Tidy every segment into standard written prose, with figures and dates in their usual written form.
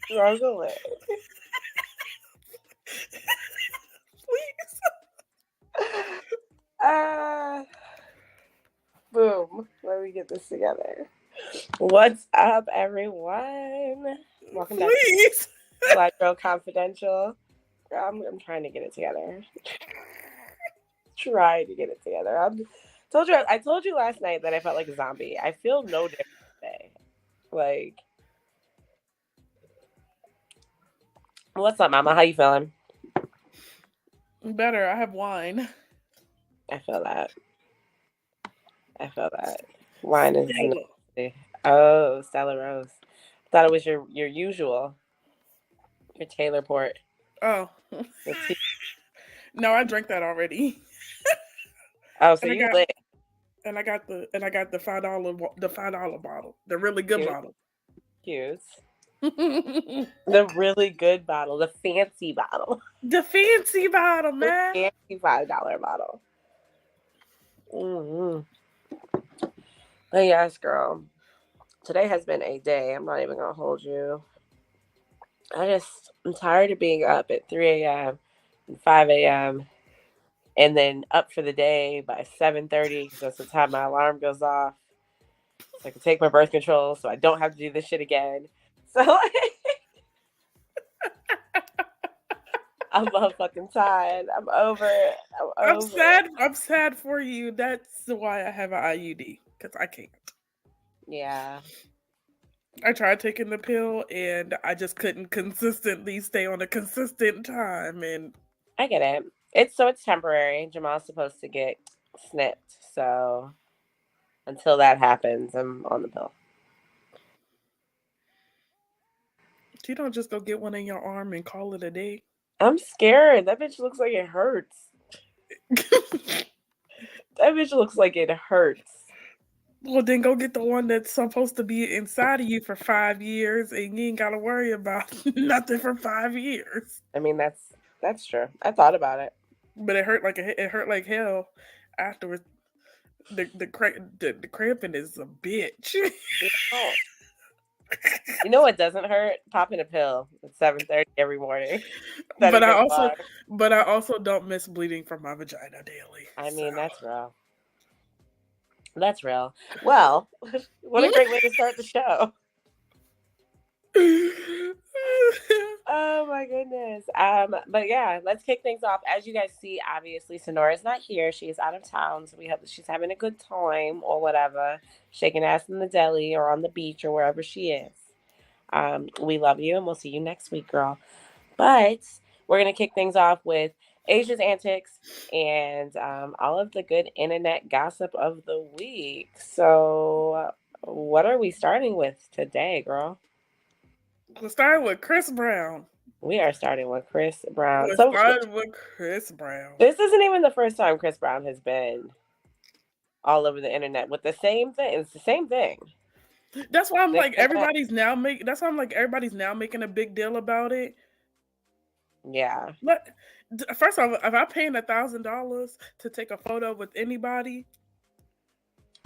Struggle it. Please. Uh, boom. Let me get this together. What's up, everyone? Welcome back to Please. Black Girl Confidential. I'm trying to get it together. Trying to get it together. I told you last night that I felt like a zombie. I feel no different today. Like, what's up, Mama? How you feeling? Better. I have wine. I feel that. I feel that. Wine is a Stella. necessity. Oh, Stella Rose. Thought it was your usual, your Taylor Port. Oh. The tea. No, I drank that already. Oh, so And I you got lit. the $5 bottle. The really good Cute, bottle. cute. The really good bottle, the fancy bottle, The fancy bottle, the man. fancy $5 bottle. Mm-hmm. But yes, girl. Today has been a day. I'm not even gonna hold you. I'm tired of being up at 3 a.m. and 5 a.m. and then up for the day by 7:30 because that's the time my alarm goes off. So I can take my birth control so I don't have to do this shit again. So I'm motherfucking tired. I'm over it. I'm I'm over it. sad. I'm sad for you. That's why I have an IUD because I can't. Yeah, I tried taking the pill and I just couldn't consistently stay on a consistent time. And I get it. It's temporary. Jamal's supposed to get snipped, so until that happens, I'm on the pill. you don't just go get one in your arm and call it a day. I'm scared. That bitch looks like it hurts. That bitch looks like it hurts. Well, then go get the one that's supposed to be inside of you for 5 years, and you ain't got to worry about nothing for 5 years. I mean, that's true. I thought about it. But it hurt like hell afterwards. The cramping is a bitch. You know, you know what doesn't hurt? Popping a pill at 7:30 every morning. but Setting I your also alarm. but I also don't miss bleeding from my vagina daily. I So mean, that's real. That's real. Well, what a great way to start the show. Oh my goodness. But yeah, let's kick things off. As you guys see, obviously Sonora's not here. She's out of town, so we hope that she's having a good time or whatever, shaking ass in the deli or on the beach or wherever she is. We love you and we'll see you next week, girl. But we're gonna kick things off with Asia's antics and all of the good internet gossip of the week. So, what are we starting with today, girl? we're starting with Chris Brown. We are starting with Chris Brown. We're So starting with Chris Brown. this isn't even the first time Chris Brown has been all over the internet with the same thing. It's the same thing. That's why I'm Same like event. That's why I'm like everybody's now making a big deal about it. Yeah. But first off, if I'm paying $1,000 to take a photo with anybody,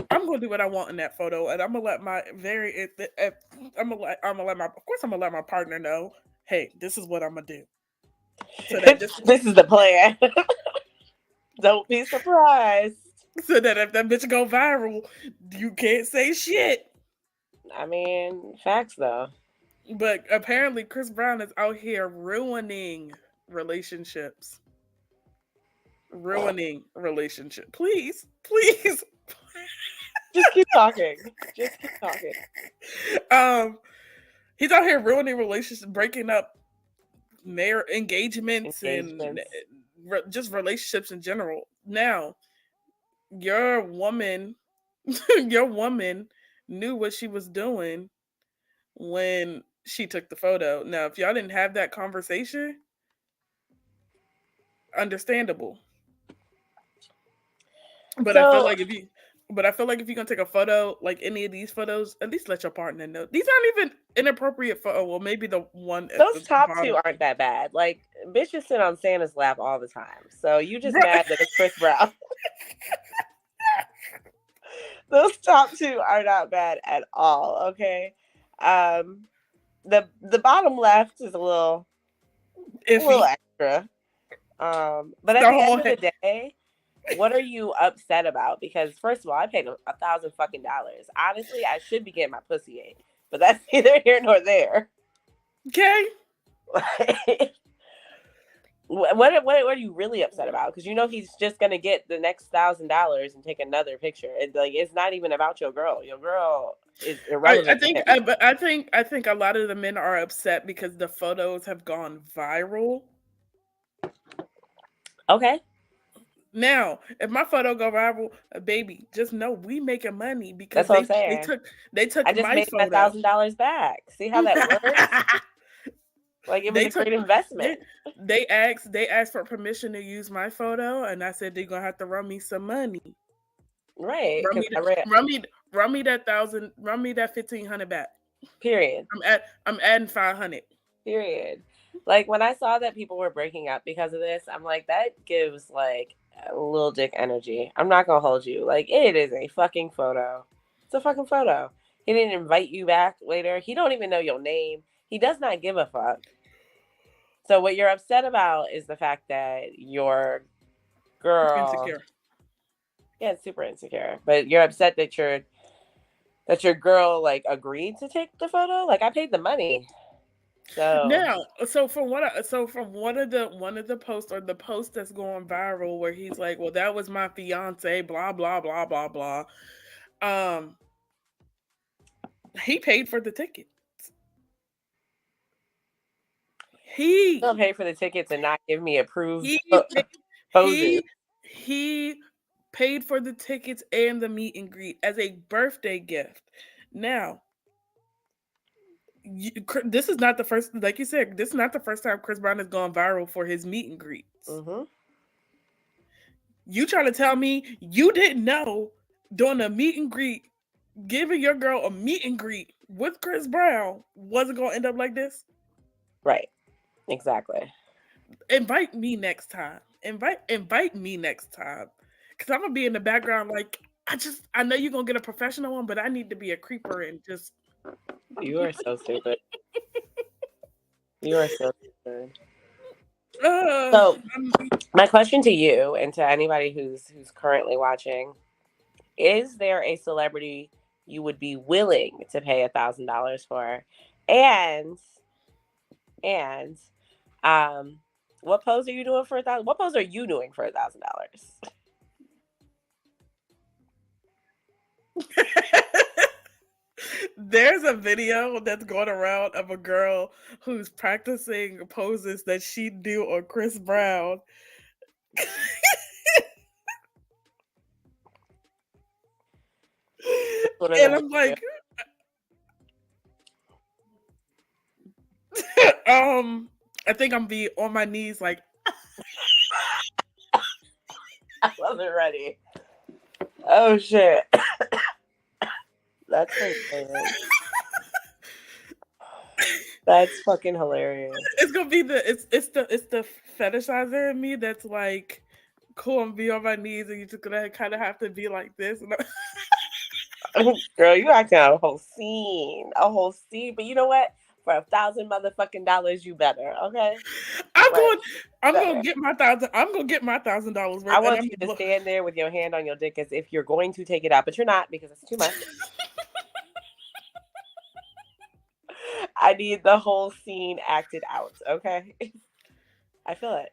I'm gonna do what I want in that photo, and I'm gonna let my of course I'm gonna let my partner know. Hey, this is what I'm gonna do. So that just This is the plan. Don't be surprised. so that if that bitch go viral, you can't say shit. I mean, facts though. But apparently, Chris Brown is out here ruining relationships. Ruining relationship. Please, please. Just keep talking. Just keep talking. um, he's out here ruining relationships, breaking up their engagements and Engagements. just relationships in general. Now, your woman, your woman knew what she was doing when she took the photo. Now, if y'all didn't have that conversation, understandable. But I feel So like if you but I feel like if you're gonna take a photo, like any of these photos, at least let your partner know. These aren't even inappropriate photo. Well, maybe the one at those the top two bottom. aren't that bad. Like bitches sit on Santa's lap all the time. So you just Right. mad that it's Chris Brown. Those top two are not bad at all. Okay. Um, the bottom left is a little Iffy. extra. But at The the whole end of head. the day, what are you upset about? Because first of all, I paid $1,000 fucking. Honestly, I should be getting my pussy ate, but that's neither here nor there. Okay. What are you really upset about? Because you know he's just gonna get the next $1,000 and take another picture. It's not even about your girl. Your girl is I irrelevant to think him. but I think a lot of the men are upset because the photos have gone viral. Okay, Now, if my photo go viral, baby, just know we making money because that's what I'm they saying. took they I took just my made my photo. $1,000 back. See how that works? Like it was they a took great investment, they they asked for permission to use my photo, and I said they're gonna have to run me some money. right? Run Because me I th- read. run me that thousand, run me that 1,500 back. Period. I'm adding 500. Period. Like when I saw that people were breaking up because of this, I'm like, that gives like a little dick energy. I'm not gonna hold you. Like it is a fucking photo. It's a fucking photo. He didn't invite you back later. He don't even know your name. He does not give a fuck. So what you're upset about is the fact that your girl, Insecure. yeah, it's super insecure. But you're upset that your girl like agreed to take the photo. Like I paid the money. So Now, so from one of the posts, or the post that's going viral, where he's like, "Well, that was my fiance," blah blah blah blah blah. Um, he paid for the ticket. He don't pay for the tickets and not give me approved he paid, poses. he he paid for the tickets and the meet and greet as a birthday gift. Now, this is not the first, like you said, this is not the first time Chris Brown has gone viral for his meet and greets. Mm-hmm. You trying to tell me you didn't know doing a meet and greet, giving your girl a meet and greet with Chris Brown wasn't gonna end up like this? Right. Exactly. Invite me next time. Invite me next time. Cause I'm gonna be in the background like I know you're gonna get a professional one, but I need to be a creeper and just You are so stupid. You are so stupid. uh So my question to you and to anybody who's currently watching, is there a celebrity you would be willing to pay $1,000 for? And and um what pose are you doing for 1,000? What pose are you doing for $1,000? there's a video that's going around of a girl who's practicing poses that she'd do on Chris Brown. One of And them I'm with you. like, um, I think I'm be on my knees like I wasn't ready. Oh shit. That's hilarious. That's fucking hilarious. it's gonna be it's the fetishizer in me that's like, cool, I'm be on my knees and you just gonna kind of have to be like this. And Girl, you acting out a whole scene. A whole scene. But you know what? For $1,000 motherfucking, you better, okay? I'm Like going, I'm gonna better. get my thousand. I'm gonna get my $1,000 I worth, and want I'm you to look. stand there with your hand on your dick as if you're going to take it out, but you're not because it's too much. I need the whole scene acted out, okay? I feel it.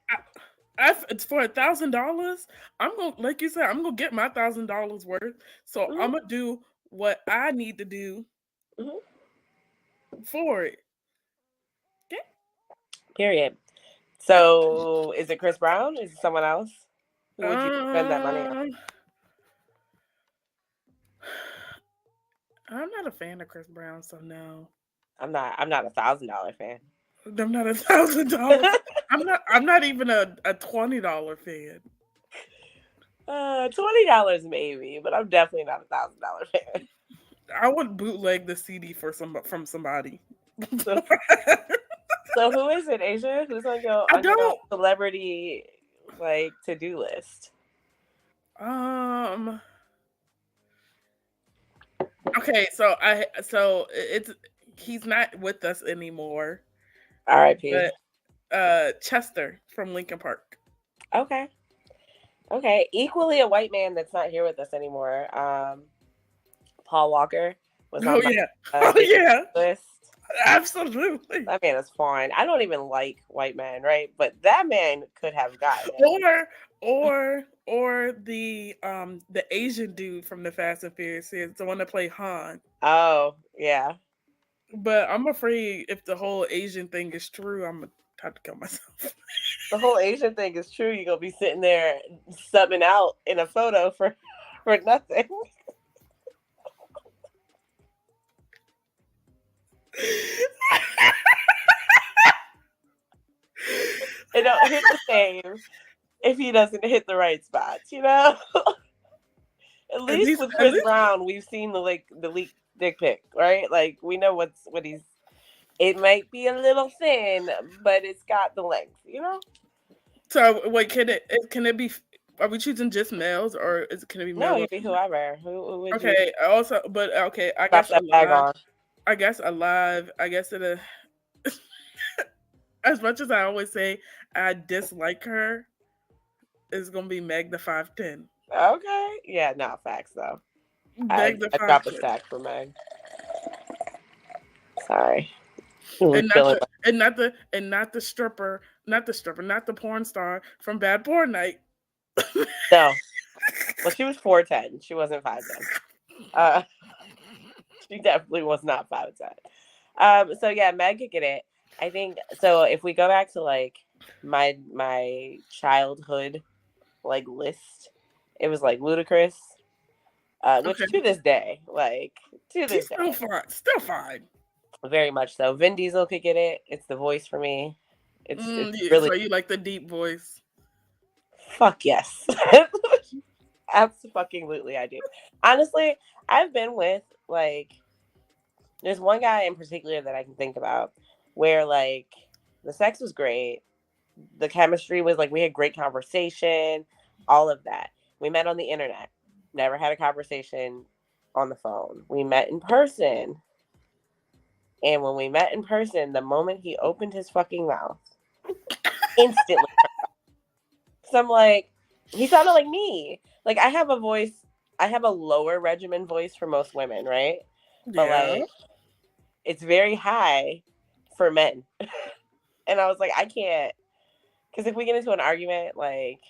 It's for $1,000. I'm gonna, like you said, I'm gonna get my $1,000 worth. So Hmm. I'm gonna do what I need to do Hmm. for it. Okay? Period. So, is it Chris Brown? Is it someone else? Who would you spend that money on? Um, I'm not a fan of Chris Brown, so no. I'm not $1,000 fan. I'm not $1,000. I'm not even a $20 fan. $20 maybe, but I'm definitely not $1,000 fan. I would bootleg the CD for from somebody. So, so who is it, Asia? Who's I on your don't. celebrity like to do list? Um. Okay, so it's He's not with us anymore. R.I.P. But Chester from Lincoln Park. Okay. Okay. Equally a white man that's not here with us anymore. Paul Walker was Oh on my yeah. Oh dating yeah. list. Absolutely. That man is fine. I don't even like white men, right? But that man could have gotten it. Or the Asian dude from the Fast and Furious series, the one that played Han. Oh, yeah. But I'm afraid if the whole Asian thing is true, I'm gonna have to kill myself. The whole Asian thing is true. You're gonna be sitting there subbing out in a photo for for nothing. It don't hit the same if he doesn't hit the right spots, you know? At at least least, with at Chris least. Brown, we've seen the leaked dick pic, right? Like we know what he's. It might be a little thin, but it's got the length, you know. So wait, can it be? Are we choosing just males, or can it be No, male you or be female? whoever. Who would you Okay. Also, but okay. I drop guess that bag alive. on? I guess alive. I guess it. As much as I always say I dislike her, it's gonna be Meg the 5'10". Okay, yeah, no facts though. Meg the I drop a 5'10". stack for Meg. Sorry, we're And not killing. the and not the and not the porn star from Bad Porn Night. No, well, she was 4'10". She wasn't 5'10". Uh, she definitely was not 5'10". So yeah, Meg could get it. I think so. If we go back to like my childhood like list, it was like Ludacris, which Okay, to this day, like to he's this still day, fine. Still fine. very much so. Vin Diesel could get it. It's the voice for me. It's Yeah, really so you like the deep voice? fuck yes. Absolutely, I do. Honestly, I've been with like there's one guy in particular that I can think about where like the sex was great, the chemistry was like we had great conversation, all of that. We met on the internet, never had a conversation on the phone. We met in person, and when we met in person, the moment he opened his fucking mouth, instantly. So I'm like, he sounded like me. Like I have a voice, I have a lower regimen voice for most women, right? But Yeah. like it's very high for men. And I was like, I can't, because if we get into an argument, like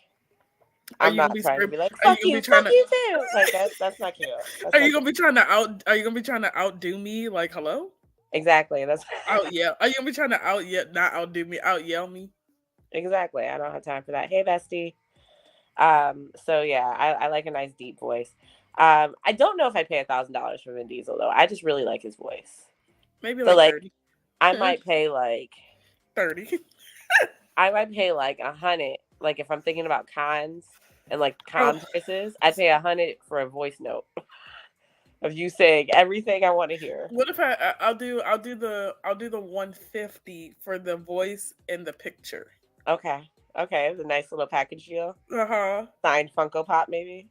Are I'm you gonna not be trying to scream? be like, Are you gonna be trying fuck to? you too. Like that's not cute. That's Are not you cute. gonna be trying to out? Are you gonna be trying to outdo me? Like hello? Exactly. That's Out yell? Are you gonna be trying to out yet? Not outdo me? Out yell me? exactly. I don't have time for that. Hey bestie. So yeah, I like a nice deep voice. I don't know if I'd pay $1,000 for Vin Diesel though. I just really like his voice. Maybe So like like 30. I might pay like 30. I might pay like 100. Like if I'm thinking about cons and like Oh, con prices, I'd pay 100 for a voice note of you saying everything I want to hear. what if I'll do the 150 for the voice and the picture. Okay. Okay. It's a nice little package deal. Uh huh. Signed Funko Pop, maybe.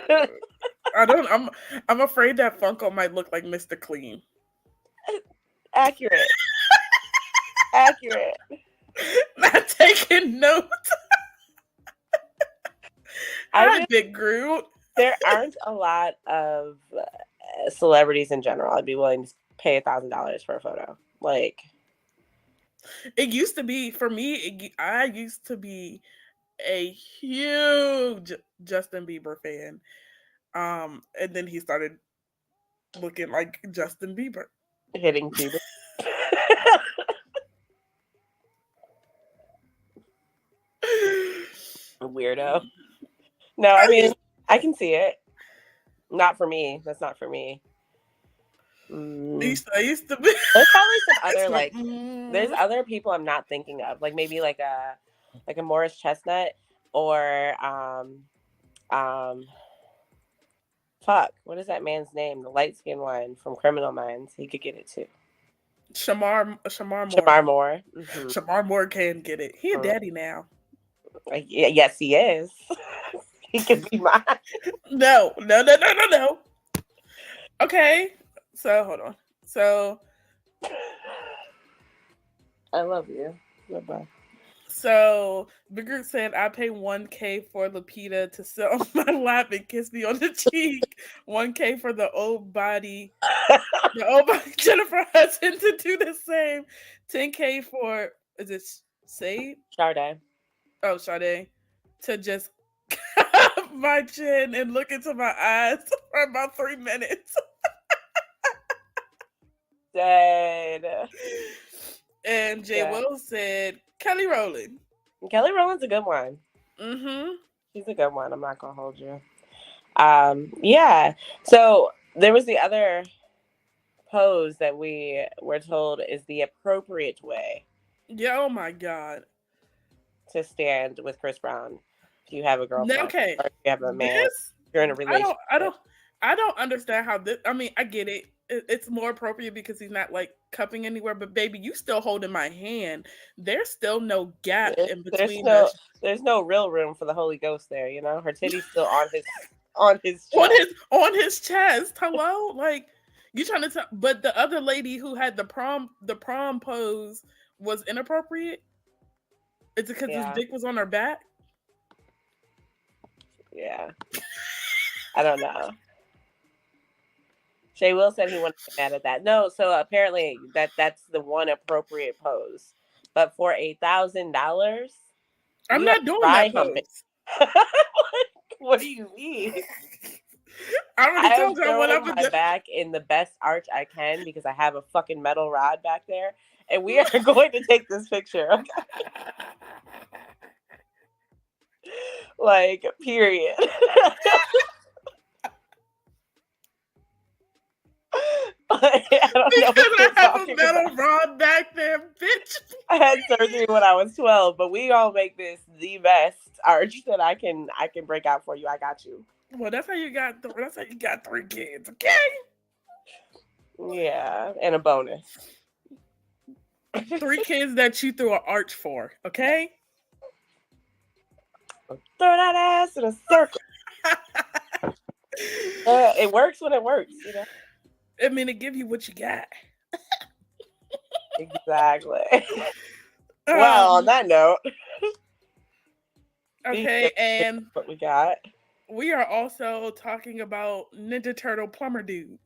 I don't. I'm afraid that Funko might look like Mr. Clean. Accurate. Accurate. Not taking notes. I Hi, just, Big Groot. there aren't a lot of celebrities in general. I'd be willing to pay $1,000 for a photo. Like, It used to be for me. I used to be a huge Justin Bieber fan. And then he started looking like Justin Bieber. hitting puberty. Weirdo. No, I I mean, used, I can see it. Not for me. That's not for me. I used to be. There's probably some other It's my, like there's other people I'm not thinking of. Like maybe like a Morris Chestnut or um fuck, what is that man's name? The light skinned one from Criminal Minds. He could get it too. Shamar Moore. Shamar Moore. Mm-hmm. Shamar Moore can get it. He a daddy now. Yes, he is. He could be mine. No. Okay. So hold on. So I love you. Bye-bye. So Big Group said, I pay 1K for Lupita to sit on my lap and kiss me on the cheek. 1K for the old body. The old body Jennifer Hudson to do the same. 10K for, is it Sade? Sade. Oh, Sade. To just my chin and look into my eyes for about 3 minutes. Dead. And Jay Will said, Kelly Rowland. Kelly Rowland's a good one. Mm-hmm. She's a good one. I'm not gonna hold you. Yeah. So there was the other pose that we were told is the appropriate way. Yeah. Oh my God. To stand with Chris Brown. If you have a girlfriend, Okay. or if you have a man, you're in a relationship. I don't understand how this. I mean, I get it. It's more appropriate because he's not like cupping anywhere. But baby, you still holding my hand. There's still no gap in between. There's no real room for the Holy Ghost there. You know, her titty's still on his chest. on his chest. Hello, like you trying to tell? But the other lady who had the prom pose was inappropriate. Is it because his dick was on her back? Yeah. I don't know. Shay Will said he wouldn't get mad at that. No, so apparently that's the one appropriate pose. But for $1,000, I'm not doing that pose. What do you mean? I already told you what I'm my back in the best arch I can because I have a fucking metal rod back there, and we are going to take this picture. Okay? Like, period. I don't know because I have a metal rod back there, bitch. I had surgery when I was 12, but we all make this the best arch that I can break out for you. I got you. Well, that's how you got 3 kids, okay? Yeah, and a bonus. 3 kids that you threw an arch for, okay? Throw that ass in a circle. It works when it works, you know. I mean, it give you what you got. Exactly. Well, on that note. Okay, and what we got. We are also talking about Ninja Turtle Plumber Dude.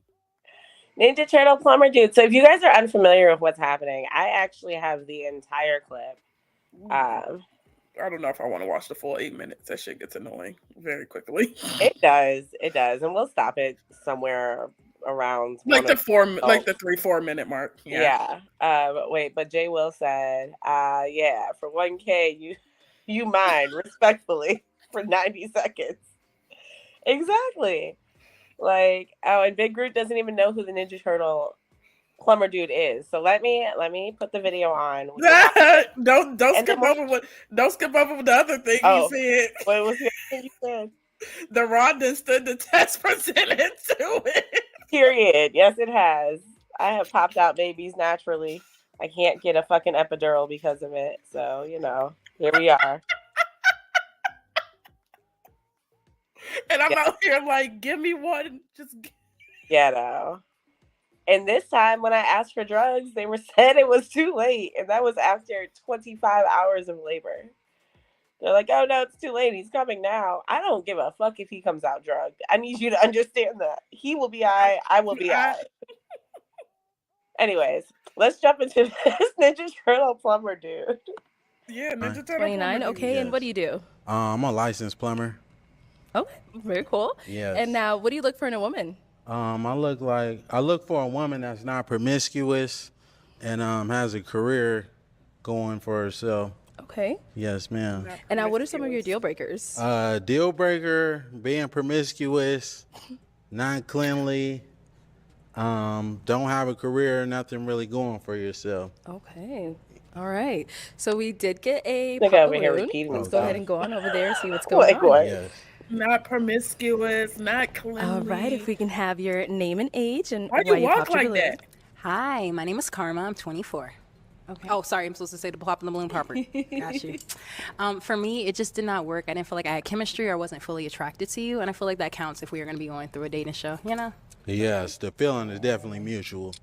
Ninja Turtle Plumber Dude. So if you guys are unfamiliar with what's happening, I actually have the entire clip. I don't know if I want to watch the full 8 minutes. That shit gets annoying very quickly. It does, and we'll stop it somewhere around like the 3-4 minute mark. Yeah. But Jay Will said, yeah, for 1K, you mind respectfully for 90 seconds. Exactly. Like, and Big Groot doesn't even know who the Ninja Turtle Plumber Dude is. So let me put the video on. Don't skip over the other thing you said. What was the other thing you said? The rod that stood the test presented to it. Period. Yes, it has. I have popped out babies naturally. I can't get a fucking epidural because of it. So, here we are. And I'm out here like, give me one. Just ghetto. And this time when I asked for drugs, they said it was too late. And that was after 25 hours of labor. They're like, oh, no, it's too late. He's coming now. I don't give a fuck if he comes out drugged. I need you to understand that. He will be all right. I will be all right. Anyways, let's jump into this Ninja Turtle Plumber Dude. Yeah, Ninja Turtle 29, okay. Yes. And what do you do? I'm a licensed plumber. Okay, very cool. Yes. And now, what do you look for in a woman? I look for a woman that's not promiscuous and has a career going for herself. Okay. Yes, ma'am. And now, what are some of your deal breakers? Deal breaker, being promiscuous, not cleanly, don't have a career, nothing really going for yourself. Okay. All right. So we did get a pop balloon. Let's go ahead and go on over there and see what's going on. Yes. Not promiscuous, not cleanly. All right. If we can have your name and age and why you walk like that? Hi, my name is Karma. I'm 24. Okay. Oh, sorry. I'm supposed to say the pop in the balloon proper. Got you. For me, it just did not work. I didn't feel like I had chemistry or wasn't fully attracted to you. And I feel like that counts if we are going to be going through a dating show, Yes, the feeling is definitely mutual.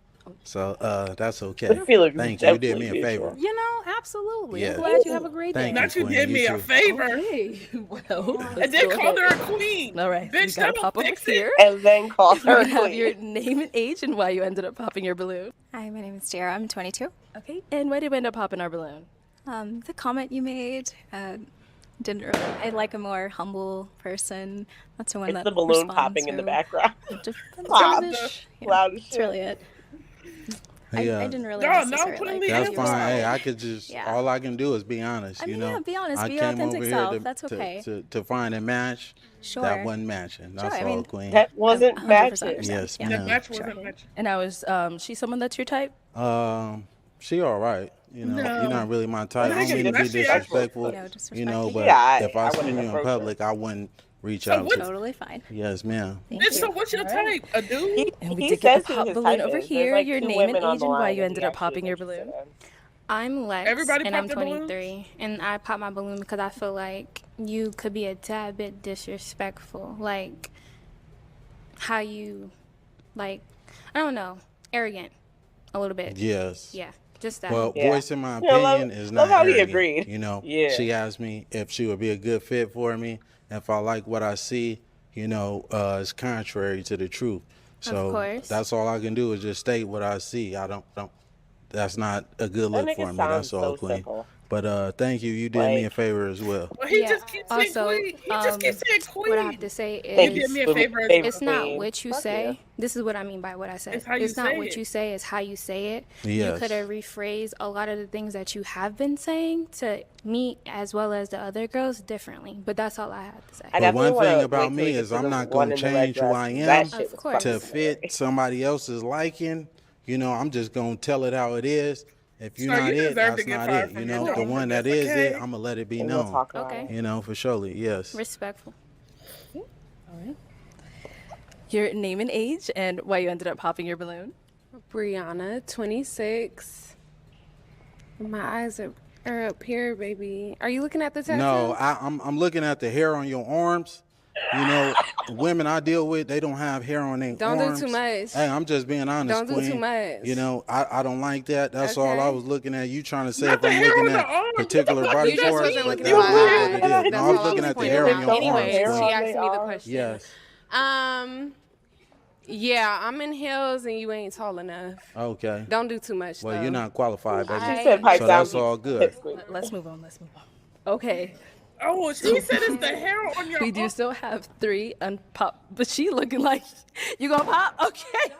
So that's okay. The feeling is Thank you. You did definitely me a favor. mutual. You know, absolutely. Yeah. I'm glad you have a great Thank day. Not you, you Queen. did me You a too. favor. Okay. Well, And let's then go called her ahead. a queen. All right. Bitch, We gotta that'll pop over fix here. it. And then call We her can have your queen. name and age and why you ended up popping your balloon. Hi, my name is Jara. I'm 22. Okay. And why did we end up popping our balloon? The comment you made didn't really. I like a more humble person. Not someone It's that the balloon responds popping in the so background. childish. Yeah, Loud as that's shit. really it. I Yeah. didn't really No, necessarily put like me That's in. fine. Hey, so- I could just Yeah. all I can do is be honest. I mean, you know, yeah, be honest, I be your came authentic over self. here to, That's okay. to find a match Sure. that wasn't matching. That's I all, mean, Queen. That wasn't 100% matching. understand. Yes, Yeah. The ma'am. match wasn't matching. And I was, she someone that's your type? She all right. You know, No. you're not really my type. I Well, don't mean to be especially after- disrespectul. Yeah, You know, disrespecting. but Yeah, if I I wouldn't seen you in approach public, I wouldn't reach So out what- to. Totally fine. Yes, ma'am. Thank Bitch, you. so what's your type? A dude? And we He did get says the who pop his balloon type over is. There's here. like Your two name and women on age the and why line you that ended he up popping actually your is balloon. interested in. I'm Lex, Everybody and I'm pop their balloon? 23, and I pop my balloon because I feel like you could be a tad bit disrespectful, like how you, like, I don't know, arrogant, a little bit. Yes. Yeah, just that. Well, Yeah. voicing my Yeah, love- opinion is love not how he arrogant. agreed. You know, Yeah. she asked me if she would be a good fit for me. If I like what I see, you know, it's contrary to the truth. So course. that's all I can do is just state what I see. I don't. That's not a good That look nigga for me. sounds That's all, so Queen. simple. But thank you. You did me a Like- favor as well. Well, he Yeah. just keeps saying Also, queen. He just keeps saying queen. what I have to say Thank You is did me a you. favor. Favorite it's not queen. what you Fuck say. yeah. This is what I mean by what I said. It's how you It's not say what it. you say, it's how you say it. Yes. You could have rephrased a lot of the things that you have been saying to me as well as the other girls differently. But that's all I have to say. I But definitely one thing wanna about wait till me we get is to I'm the not one gonna in the red change who dress. I am That shit Of was course. to fucking fit scary. somebody else's liking. You know, I'm just gonna tell it how it is. If you're So not you it, deserve that's to get not fired it. from You your know, job, the but one that that's is it, okay. I'm gonna let it be And we'll known. talk about Okay. it. You know, for surely, yes. Respectful. All right. Your name and age and why you ended up popping your balloon. Brianna, 26. My eyes are up here, baby. Are you looking at the tattoo? No, I'm looking at the hair on your arms. You know, women I deal with, they don't have hair on their Don't do arms. too much. Hey, I'm just being honest, Don't do too Queen. much. You know, I don't like that. That's all I Okay. was looking at. You trying to say Not if the I'm hair looking on the at arm. particular What body the fuck You just does parts, wasn't but looking that's at not my what eyes. it is. That's No, I was all looking at the pointing hair on out. your Anyway, arms. she Hair on asked me their the arms. question. Yes. Yeah, I'm in heels and you ain't tall enough. Okay. Don't do too much. Well, though. you're not qualified, baby. She said pipe So down. that's all good. Let's move on. Let's move on. Okay. Oh, she said it's the hair on your We do arm. still have 3 unpop, but she looking like you gonna pop? Okay.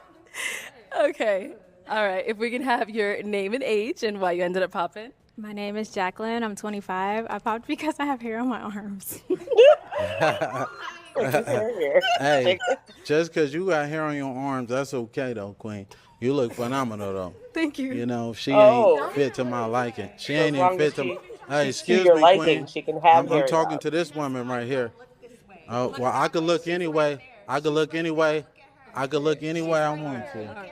Okay. All right. If we can have your name and age and why you ended up popping. My name is Jacqueline. I'm 25. I popped because I have hair on my arms. Hey, just because you got hair on your arms, that's okay though, Queen. You look phenomenal though. Thank you. You know, she Oh. ain't fit to my liking. She As ain't even long fit as to. she- Hey, she's to excuse your me, liking, Queen. she can have I'm hair talking out. to this woman right here. Oh, well, I could look anyway. I could look anyway. I could look any way I want to.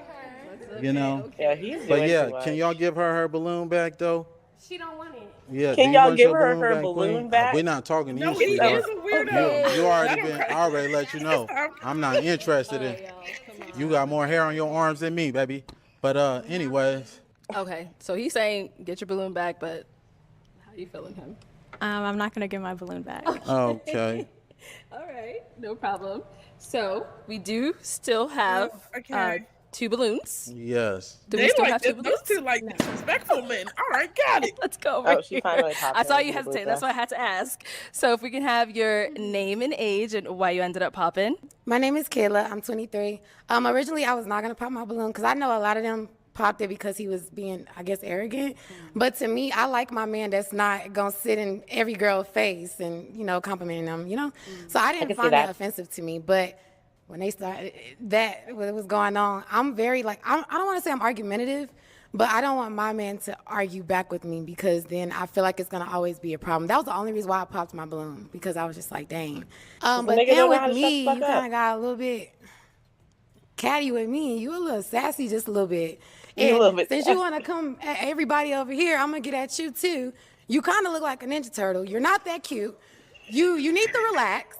You know. Yeah, he's doing But too yeah, much. can y'all give her balloon back though? She don't want it. Yeah. Can do you y'all want give your her her back, balloon Queen? back? We're not talking to you, No, he sweetheart. is a weirdo. You already Let him been. crack. I already let you know. I'm not interested in. You got more hair on your arms than me, baby. But anyways, Okay. So he's saying get your balloon back, but how you feeling him? I'm not gonna get my balloon back. okay. All right. No problem. So we do still have Okay. 2 balloons. Yes. Do They we still like have 2 those balloons? two like disrespectful men. All right, got it. Let's go over Oh, she here. finally popped I saw in you the hesitate. blue That's why I had to ask. So if we can have your name and age and why you ended up popping. My name is Kayla. I'm 23. Originally, I was not gonna pop my balloon because I know a lot of them popped it because he was being, I guess, arrogant. But to me, I like my man that's not gonna sit in every girl's face and complimenting them. So I didn't can see find that that. offensive to me. But when they started what was going on, I'm very I don't want to say I'm argumentative. But I don't want my man to argue back with me because then I feel like it's gonna always be a problem. That was the only reason why I popped my balloon because I was just like, dang. But nigga then don't know how with to shut me, the you fuck up. kind of got a little bit catty with me. You a little sassy, just a little bit. You a And little bit since you want to come at everybody over here, I'm gonna get at you too. You kind of look like a Ninja Turtle. You're not that cute. You need to relax.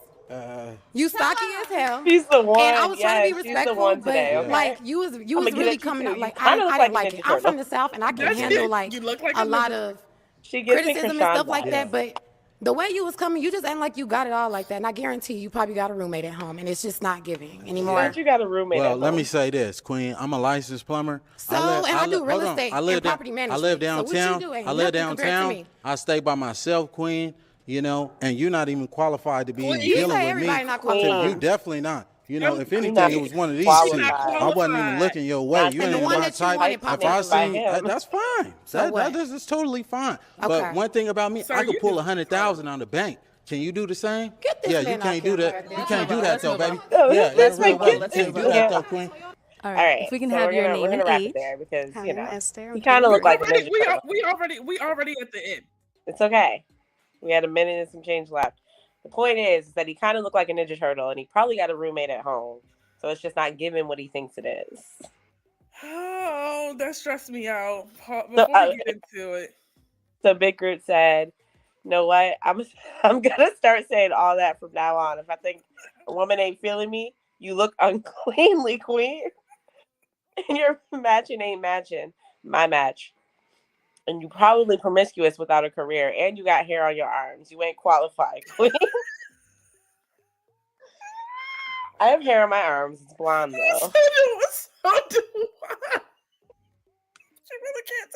You stocky as hell. She's the one. And I was trying to be She's the respectful, one but today. Okay. like you was I'ma get really at you, coming too. out You like kinda look I like didn't a like Ninja it. I'm from Turtle. the South and I can That's handle it. like You look like a a lot ninja. of She gets me criticism and stuff like Krishan that, vibes. but the way you was coming, you just ain't like you got it all like that. And I guarantee you probably got a roommate at home and it's just not giving anymore. Glad you got a roommate Well, at let home. me say this, Queen. I'm a licensed plumber. So, and I do real hold on. estate I live and property I live management. So what you downtown. do ain't I live nothing compared to downtown. me. I stay by myself, Queen. You know, and you're not even qualified to be even You dealing say with me. everybody not So qualified. you definitely not. You know, if You're anything, not it was one of these qualified. two. Not I wasn't even qualified. looking your way. Not You to And ain't the be one my that you type. wanted If popped I up by see, him. that's fine. So what? That is totally fine. Okay. But one thing about me, Sir, I could you pull do 100,000 on the bank. Can you do the same? Get this Yeah, man you can't off do camera. that. You Let's can't move do on. that Let's though, move on. baby. No, Yeah, let's in real make life, it. you can't do Yeah. that though, Queen. All right. All right. If we can so have we're your gonna name we're and gonna wrap it age. there because Hi, you I'm know Esther. he I'm kind of We looked like a already, Ninja we, Turtle. we already at the end. It's okay. We had a minute and some change left. The point is that he kind of looked like a Ninja Turtle, and he probably got a roommate at home. So it's just not giving what he thinks it is. Oh, that stressed me out. So, Before we get into it, so Big Groot said, "You know what? I'm gonna start saying all that from now on. If I think a woman ain't feeling me, you look uncleanly, queen, and your matching ain't matching my match." And you probably promiscuous without a career, and you got hair on your arms. You ain't qualified, queen. I have hair on my arms. It's blonde though. so do I. She really can't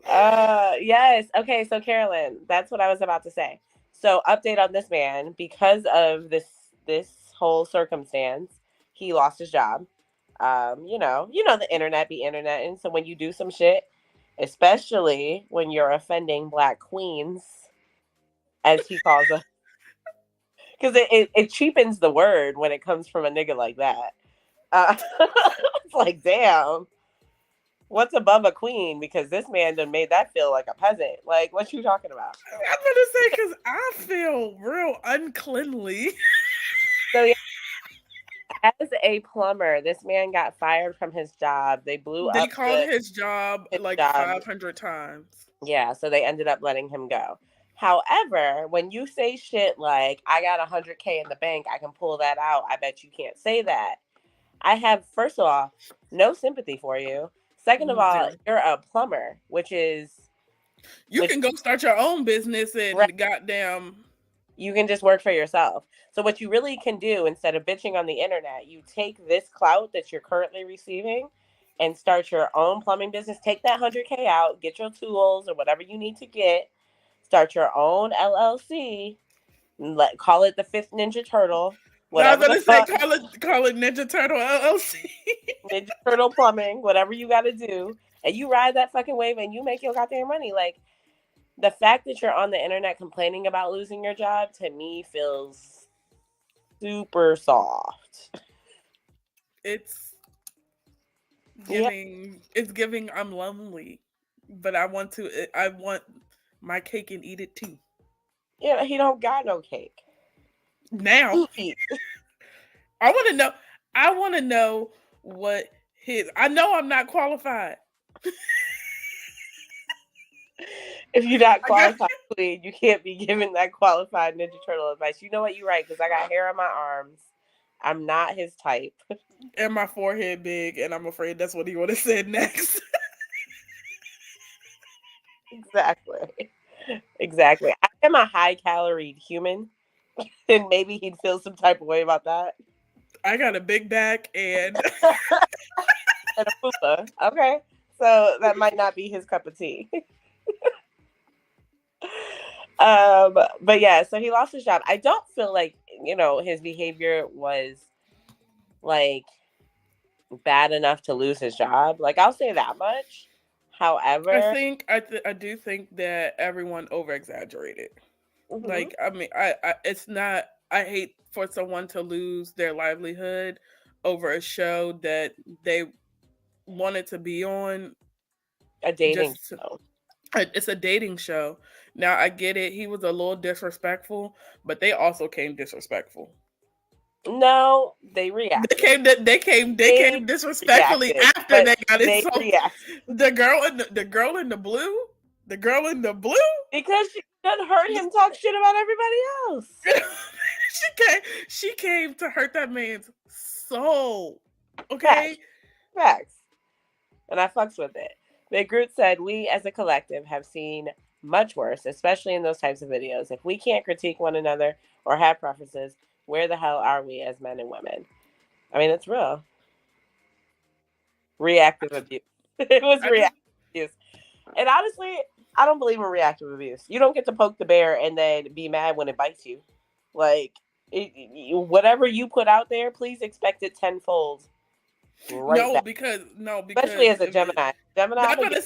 tell. Yes. Okay, so Carolyn, that's what I was about to say. So update on this man, because of this whole circumstance, he lost his job. The internet be internet, and so when you do some shit, especially when you're offending black queens, as he calls them, because it cheapens the word when it comes from a nigga like that. It's like, damn, what's above a queen? Because this man done made that feel like a peasant. Like, what you talking about? I'm gonna say because I feel real uncleanly. So yeah, as a plumber, this man got fired from his job. They blew They up called his job like job. 500 times. Yeah, so they ended up letting him go. However, when you say shit like, I got $100K in the bank, I can pull that out, I bet you can't say that. I have, first of all, no sympathy for you. Second of all, you're a plumber, which is... You can go start your own business and goddamn... You can just work for yourself. So what you really can do, instead of bitching on the internet, you take this clout that you're currently receiving and start your own plumbing business. Take that $100K out, get your tools or whatever you need to get, start your own LLC, call it the Fifth Ninja Turtle. Whatever I was gonna say, call it Ninja Turtle LLC. Ninja Turtle Plumbing, whatever you got to do, and you ride that fucking wave and you make your goddamn money. Like, the fact that you're on the internet complaining about losing your job, to me, feels super soft. It's giving I'm lonely, but I want my cake and eat it too. Yeah, he don't got no cake. Now, I want to know what I know I'm not qualified. If you're not qualified, queen, you can't be giving that qualified Ninja Turtle advice. You know what? You're right, because I got hair on my arms. I'm not his type. And my forehead big, and I'm afraid that's what he would have said next. Exactly. I am a high-calorie human, and maybe he'd feel some type of way about that. I got a big back and... and a fupa. Okay. So that might not be his cup of tea. But yeah, so he lost his job. I don't feel like, his behavior was like bad enough to lose his job. Like, I'll say that much. However, I do think that everyone over exaggerated. Mm-hmm. Like, I mean, it's not, I hate for someone to lose their livelihood over a show that they wanted to be on. A dating show. It's a dating show. Now, I get it. He was a little disrespectful, but they also came disrespectful. No, they reacted. They came disrespectfully after they got insulted. The girl in the blue? Because Doesn't hurt him talk shit about everybody else. She came to hurt that man's soul. Okay? Facts. And I fucks with it. Big Groot said, we as a collective have seen much worse, especially in those types of videos. If we can't critique one another or have preferences, where the hell are we as men and women? I mean, it's real. Reactive abuse. It was reactive abuse. And honestly, I don't believe in reactive abuse. You don't get to poke the bear and then be mad when it bites you. Like, whatever you put out there, please expect it tenfold. Right because especially as a Gemini. I was about to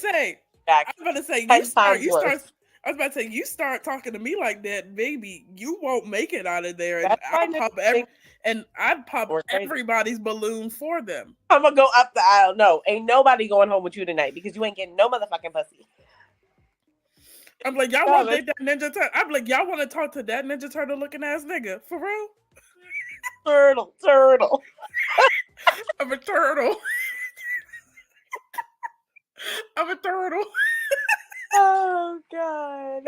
say, you start talking to me like that, baby, you won't make it out of there, and I'd pop everybody's balloon for them. I'm gonna go up the aisle. No, ain't nobody going home with you tonight because you ain't getting no motherfucking pussy. I'm like, y'all want to date that Ninja Turtle? I'm like, y'all want to talk to that Ninja Turtle looking ass nigga for real? Turtle. I'm a turtle. I'm a turtle. Oh God.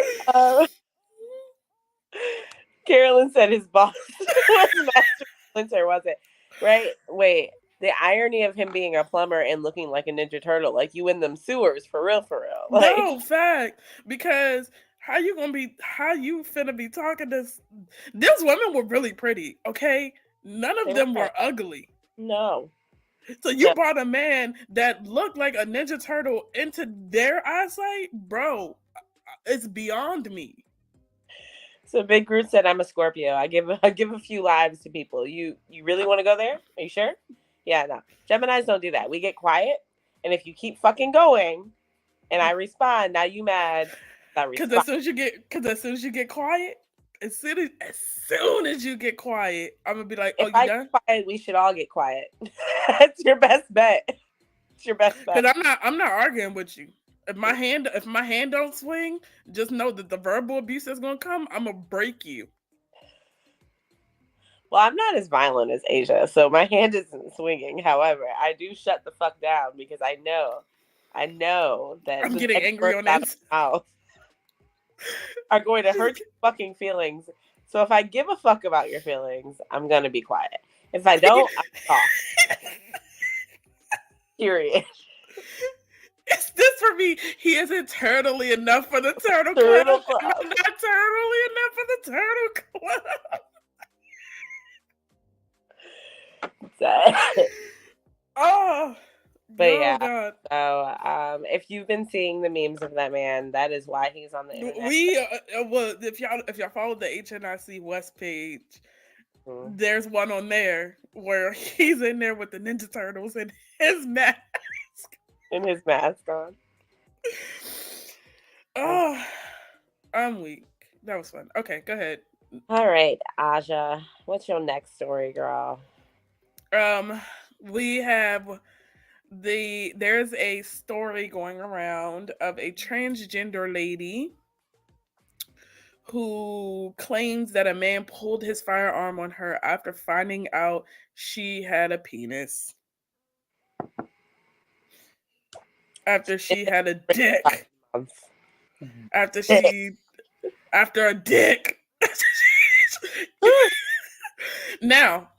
Carolyn said his boss was Master Splinter, was it? Right? Wait. The irony of him being a plumber and looking like a Ninja Turtle, like you in them sewers, for real. Like, no, fact. Because how you finna be talking this? These women were really pretty, okay? None of them were ugly. No. So you brought a man that looked like a Ninja Turtle into their eyesight? Bro, it's beyond me. So Big Groot said, I'm a Scorpio. I give a few lives to people. You really want to go there? Are you sure? Yeah, no. Geminis don't do that. We get quiet, and if you keep fucking going, and I respond, now you mad. Because as soon as you get quiet, as soon as you get quiet, I'm gonna be like, "Oh, you done?" Quiet, we should all get quiet. That's your best bet. It's your best bet. Because I'm not arguing with you. If my hand don't swing, just know that the verbal abuse that's gonna come, I'm gonna break you. Well, I'm not as violent as Asia, so my hand isn't swinging. However, I do shut the fuck down because I know that I'm getting angry on that mouth are going to hurt your fucking feelings. So if I give a fuck about your feelings, I'm gonna be quiet. If I don't, I'm talk. Period. Is this for me? He isn't turtly enough for the turtle club. I'm not turtly enough for the turtle club. But yeah, God. So if you've been seeing the memes of that man, that is why he's on the internet. If y'all follow the HNIC West page, there's one on there where he's in there with the Ninja Turtles and his mask. And his mask on. Oh, I'm weak. That was fun. Okay, go ahead. All right, Aja, what's your next story, girl? We have there's a story going around of a transgender lady who claims that a man pulled his firearm on her after finding out she had a penis. After she had a dick. After a dick. Now,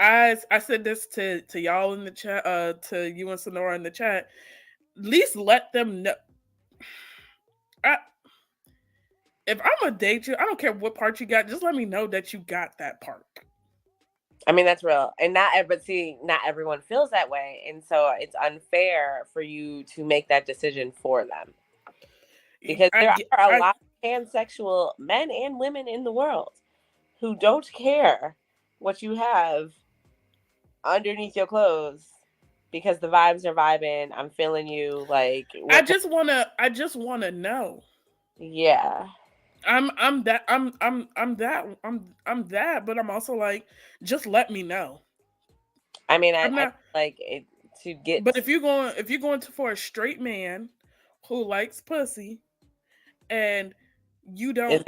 I said this to y'all in the chat, to you and Sonora in the chat. At least let them know. If I'm gonna date you, I don't care what part you got. Just let me know that you got that part. I mean, that's real. And not everyone feels that way. And so it's unfair for you to make that decision for them. Because there are a lot of pansexual men and women in the world who don't care what you have underneath your clothes because the vibes are vibing. I'm feeling you. Like, I just wanna know. Yeah. I'm that, but I'm also like, just let me know. I mean, I like it to get. But if you're going for a straight man who likes pussy, and you don't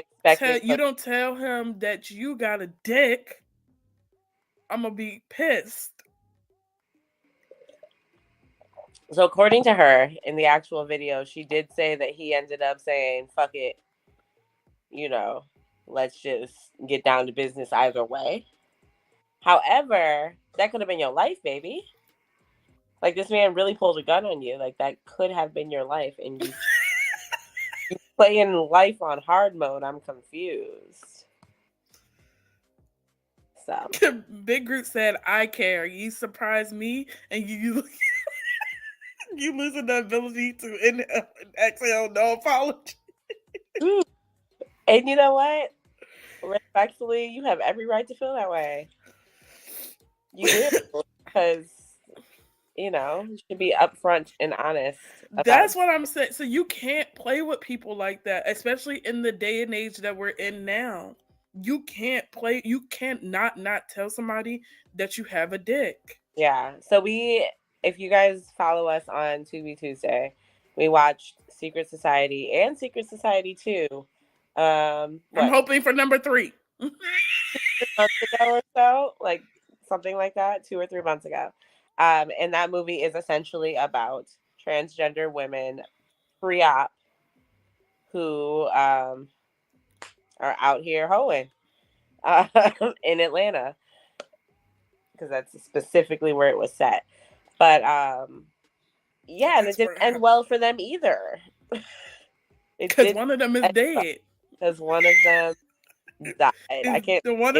tell him that you got a dick, I'm gonna be pissed. So according to her, in the actual video, she did say that he ended up saying "fuck it," let's just get down to business either way. However, that could have been your life, baby. Like, this man really pulled a gun on you. Like, that could have been your life, and you playing life on hard mode. I'm confused. So Big Group said, "I care. You surprise me, and you you losing the ability to inhale and exhale. No apology." And you know what? Respectfully, you have every right to feel that way. You do, because you should be upfront and honest. That's what I'm saying. So you can't play with people like that, especially in the day and age that we're in now. You can't play. You can't not tell somebody that you have a dick. Yeah. So if you guys follow us on Tubi Tuesday, we watched Secret Society and Secret Society 2. I'm hoping for number 3. 3 months ago or so, like something like that, 2 or 3 months ago. And that movie is essentially about transgender women pre-op who are out here hoeing in Atlanta, because that's specifically where it was set. But yeah, and it didn't end well for them either. Because one of them is dead. Because one of them died. I can't. One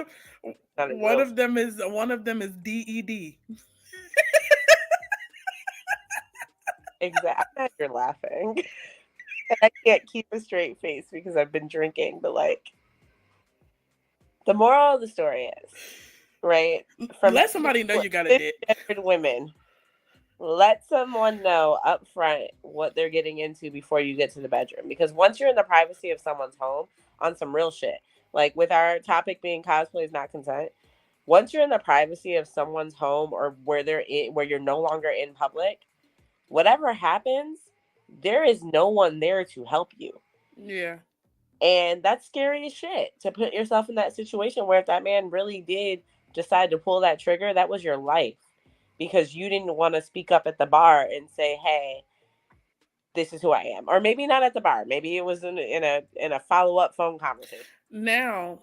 of them is DED. Exactly. You're laughing. And I can't keep a straight face because I've been drinking. But the moral of the story is, right? Let somebody know you got a dick. Women, let someone know up front what they're getting into before you get to the bedroom. Because once you're in the privacy of someone's home, on some real shit, like with our topic being cosplay is not consent, once you're in the privacy of someone's home or where you're no longer in public, whatever happens, there is no one there to help you. Yeah. And that's scary as shit, to put yourself in that situation where if that man really did decide to pull that trigger, that was your life. Because you didn't want to speak up at the bar and say, "Hey, this is who I am," or maybe not at the bar. Maybe it was in a follow-up phone conversation. Now,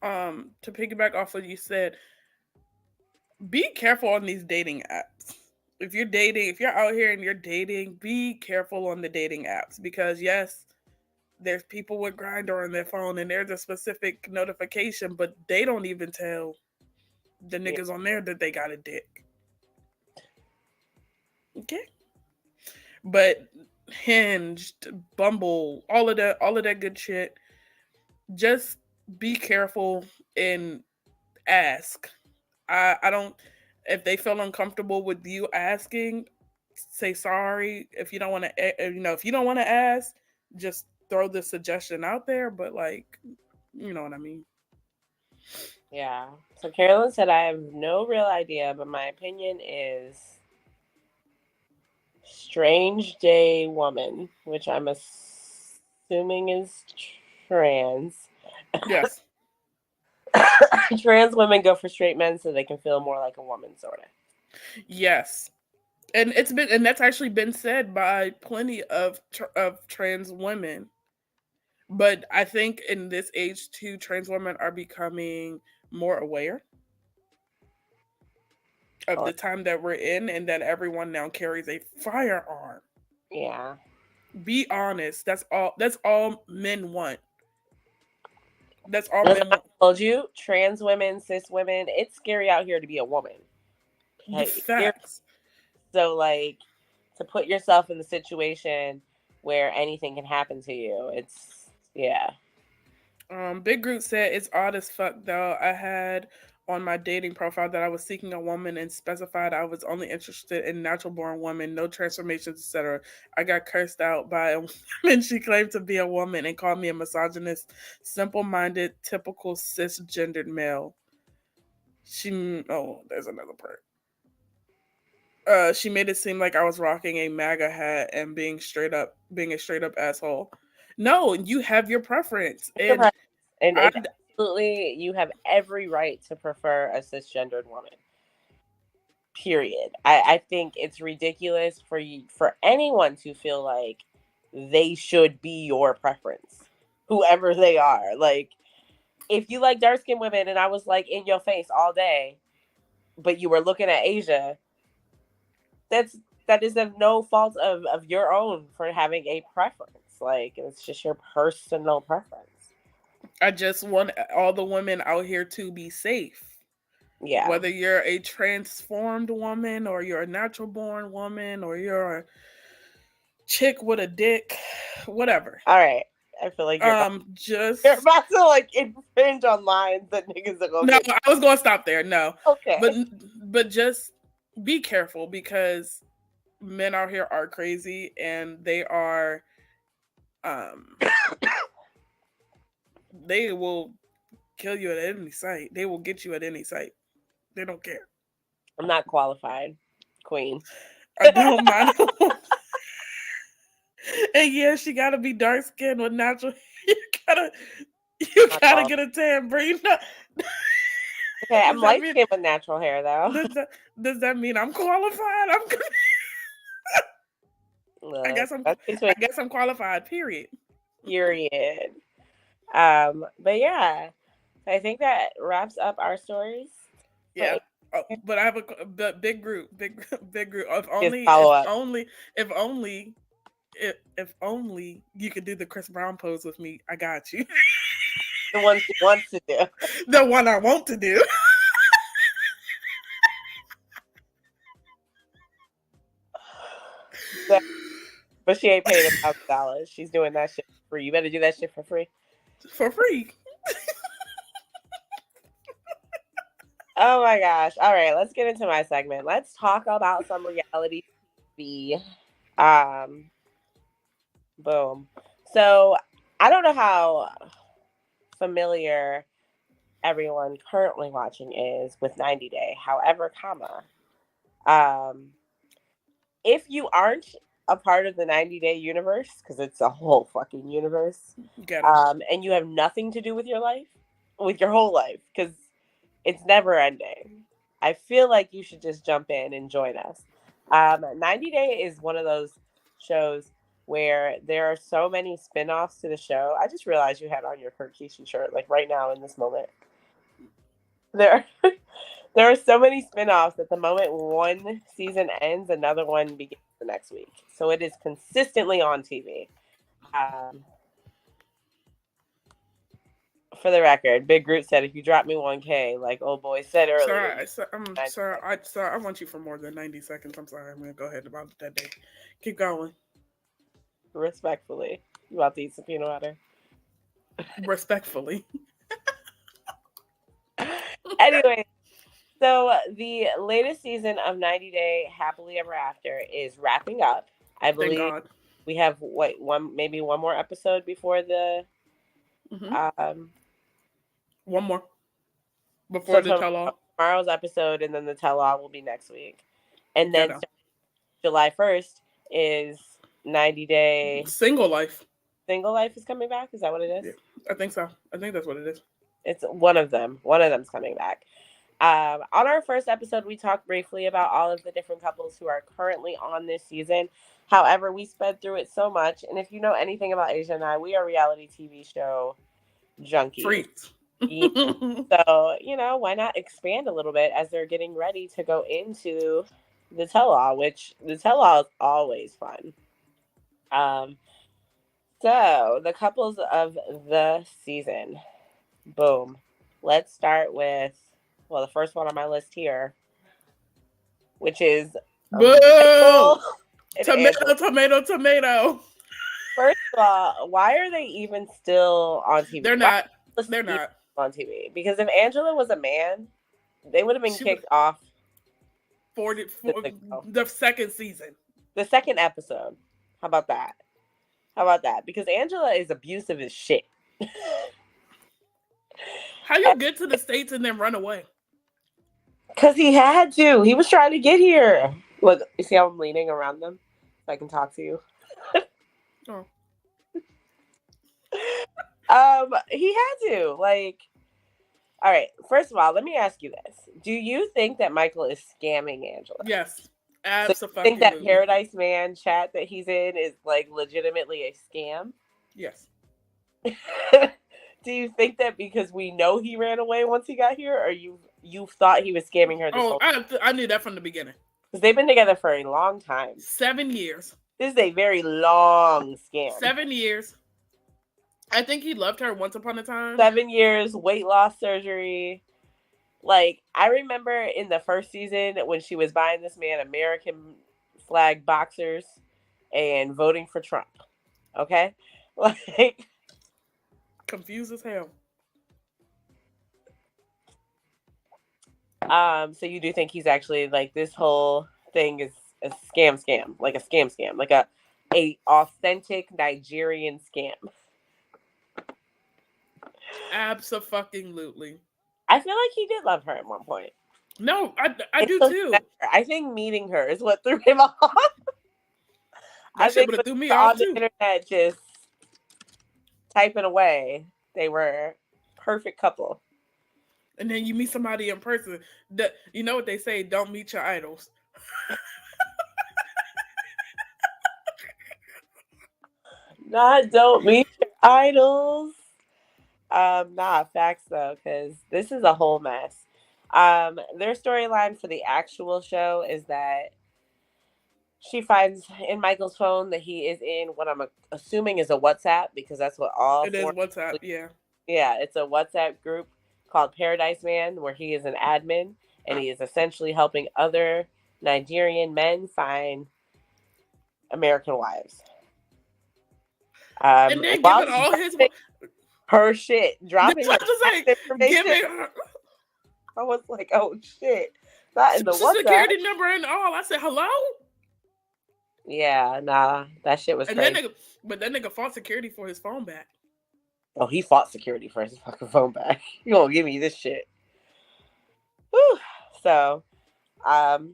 to piggyback off what you said, be careful on these dating apps. If you're out here and you're dating, be careful on the dating apps, because yes, there's people with Grindr on their phone and there's a specific notification, but they don't even tell the niggas on there that they got a dick. Okay. But Hinged, Bumble, all of that good shit, just be careful and ask. I don't, if they feel uncomfortable with you asking, say sorry. If you don't want to, if you don't want to ask, just throw the suggestion out there. But you know what I mean. Yeah. So Carolyn said, "I have no real idea, but my opinion is strange day woman," which I'm assuming is trans. Yes. Trans women go for straight men so they can feel more like a woman, sort of. Yes. And that's actually been said by plenty of trans women. But I think in this age too, trans women are becoming more aware of the time that we're in, and that everyone now carries a firearm. Yeah. Be honest. That's all men want. That's all men want. I told you, trans women, cis women, it's scary out here to be a woman. The facts. So to put yourself in the situation where anything can happen to you, it's yeah. Big Group said, "It's odd as fuck though. I had on my dating profile that I was seeking a woman and specified I was only interested in natural born women, no transformations, etc. I got cursed out by a woman. She claimed to be a woman and called me a misogynist, simple-minded, typical cisgendered male. There's another part. She made it seem like I was rocking a MAGA hat and being a straight up asshole. No, you have your preference. And absolutely, you have every right to prefer a cisgendered woman. Period. I think it's ridiculous for anyone to feel like they should be your preference. whoever they are. Like, if you like dark skinned women and I was like in your face all day, but you were looking at Asia, that is of no fault of your own for having a preference. Like, it's just your personal preference. I just want all the women out here to be safe. Yeah. Whether you're a transformed woman or you're a natural born woman or you're a chick with a dick, whatever. All right. I feel like you're about to like infringe on lines that niggas are gonna get. I was gonna stop there. No. Okay. But just be careful because men out here are crazy and they are they will kill you at any site. They will get you at any site. They don't care. I'm not qualified, queen. I don't mind. And yeah, she gotta be dark skinned with natural. You gotta get a tan, Bree. Okay, I'm light skinned with natural hair though. Does that mean I'm qualified? Look, I guess I'm qualified. Period. Period. But yeah, I think that wraps up our stories. Yeah. But I have a big group. If only you could do the Chris Brown pose with me, I got you. The one she wants to do. The one I want to do. But she ain't paying $1,000. She's doing that shit for free. You better do that shit for free. For free. Oh my gosh. All right, let's get into my segment. Let's talk about some reality TV. Boom. So I don't know how familiar everyone currently watching is with 90 Day. However, if you aren't a part of the 90 Day universe, because it's a whole fucking universe, and you have nothing to do with your life, with your whole life, because it's never ending, I feel like you should just jump in and join us. 90 Day is one of those shows where there are so many spin-offs to the show. I just realized you had on your Kurt Kishi shirt, like right now in this moment. There are so many spin-offs that the moment one season ends, another one begins the next week. So it is consistently on TV. For the record, Big Groot said, if you drop me 1K, like old boy said earlier. Sir, I want you for more than 90 seconds. I'm sorry. I'm going to go ahead about that day. Keep going. Respectfully. You about to eat some peanut butter? Respectfully. Anyway, so the latest season of 90 Day Happily Ever After is wrapping up. I believe we have maybe one more episode before the one more before the tell-all. Tomorrow's episode, and then the tell-all will be next week. And then July 1st is 90 Day Single Life. Single Life is coming back. Is that what it is? Yeah, I think so. I think that's what it is. It's one of them. One of them's coming back. On our first episode, we talked briefly about all of the different couples who are currently on this season. However, we sped through it so much. And if you know anything about Asia and I, we are reality TV show junkies. Freaks. So, why not expand a little bit as they're getting ready to go into the tell-all, which the tell-all is always fun. So, the couples of the season. Boom. Let's start with, the first one on my list here, which is Tomato. First of all, why are they even still on TV? They're not on TV. Because if Angela was a man, they would have been kicked off for the second season. The second episode. How about that? Because Angela is abusive as shit. How you get to the States and then run away? Because he had to. He was trying to get here. Look, you see how I'm leaning around them so I can talk to you? He had to. All right. First of all, let me ask you this: do you think that Michael is scamming Angela? Yes, absolutely. So you think that Paradise Man chat that he's in is legitimately a scam? Yes. Do you think that because we know he ran away once he got here, or you thought he was scamming her this whole time? I knew that from the beginning. Because they've been together for a long time. 7 years. This is a very long scam. 7 years. I think he loved her once upon a time. 7 years, weight loss surgery. Like, I remember in the first season when she was buying this man American flag boxers and voting for Trump. Okay? Like, confused as hell. So you do think he's actually, like, this whole thing is a scam, like a scam, like a authentic Nigerian scam. Abso-fucking-lutely. I feel like he did love her at one point. No, I do too. I think meeting her is what threw him off. That shit would have threw me off too. On the internet, just typing away, they were perfect couple. And then you meet somebody in person. You know what they say? Don't meet your idols. Don't meet your idols. Facts though, because this is a whole mess. Their storyline for the actual show is that she finds in Michael's phone that he is in what I'm assuming is a WhatsApp, because that's what all it is WhatsApp, yeah. Yeah, it's a WhatsApp group called Paradise Man, where he is an admin, and he is essentially helping other Nigerian men find American wives. And then giving all his her shit, dropping her information. I was like, oh shit, that in the Social security number and all. I said, hello. Yeah, nah, that shit was crazy. But that nigga fought security for his phone back. Oh, he fought security for his fucking phone back. You gonna give me this shit? Whew. So,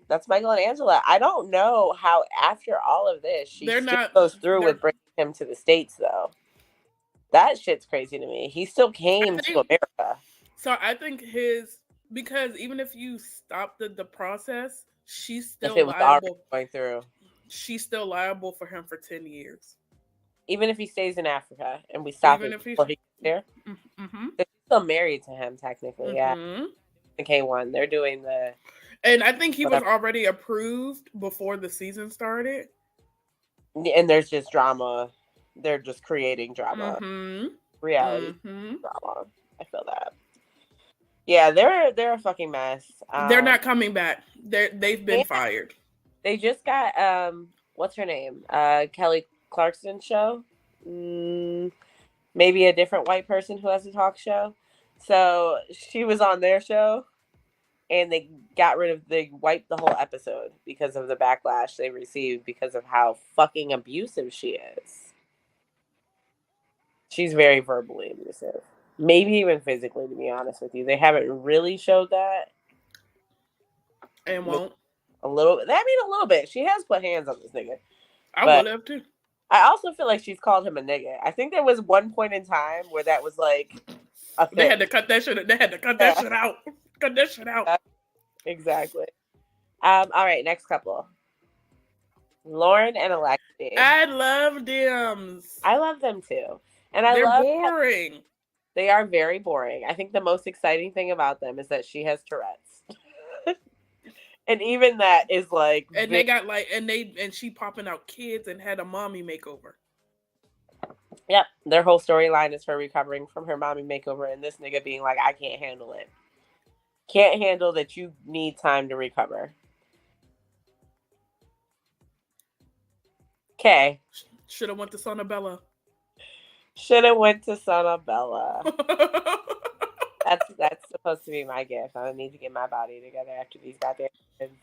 that's Michael and Angela. I don't know how after all of this she goes through with bringing him to the States though. That shit's crazy to me. He still came to America. So I think because even if you stop the process, she's still liable. Going through. She's still liable for him for 10 years. Even if he stays in Africa and we stop him before he gets there. Mm-hmm. They're still married to him, technically, yeah. The K1. They're doing the... And I think he was already approved before the season started. And there's just drama. They're just creating drama. Reality drama. I feel that. Yeah, they're a fucking mess. They're not coming back. They've been fired. They just got what's her name? Kelly Clarkson show. Maybe a different white person who has a talk show. So she was on their show, and they wiped the whole episode because of the backlash they received because of how fucking abusive she is. She's very verbally abusive. Maybe even physically, to be honest with you. They haven't really showed that. And won't. A little bit. She has put hands on this nigga. I would have too. I also feel like she's called him a nigga. I think there was one point in time where that was like a thing. They had to cut that shit. They had to cut that shit out. Cut that shit out. Exactly. All right, next couple. Lauren and Alexi. I love them. I love them too. And they're boring. They are very boring. I think the most exciting thing about them is that she has Tourette's. And even that is like, and they got like, and she popping out kids and had a mommy makeover. Yep, their whole storyline is her recovering from her mommy makeover, and this nigga being like, I can't handle it. Can't handle that you need time to recover. Okay. Should have went to Sonabella. Should have went to Sonabella. That's supposed to be my gift. I need to get my body together after these goddamn kids.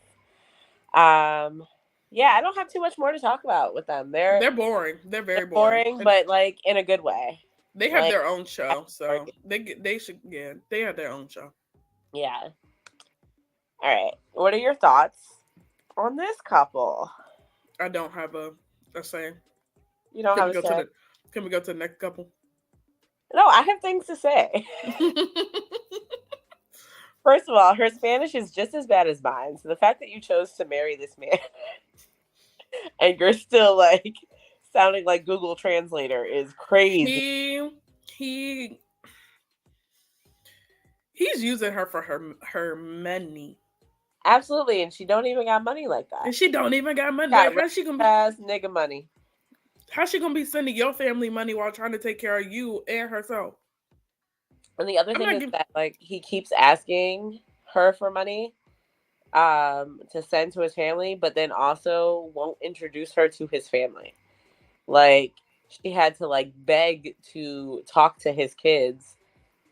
Yeah, I don't have too much more to talk about with them. They're boring. They're very boring, but like in a good way. They have their own show, so they should they have their own show. Yeah. All right. What are your thoughts on this couple? I don't have a say. You don't have a say? Can we go to the next couple? No, I have things to say. First of all, her Spanish is just as bad as mine. So the fact that you chose to marry this man and you're still like sounding like Google Translator is crazy. he's using her for her money. Absolutely, and she don't even got money like that. And she don't even got money. Got Like, how's she gonna be nigga money? How's she gonna be sending your family money while trying to take care of you and herself? And the other thing is that like he keeps asking her for money to send to his family, but then also won't introduce her to his family. Like she had to like beg to talk to his kids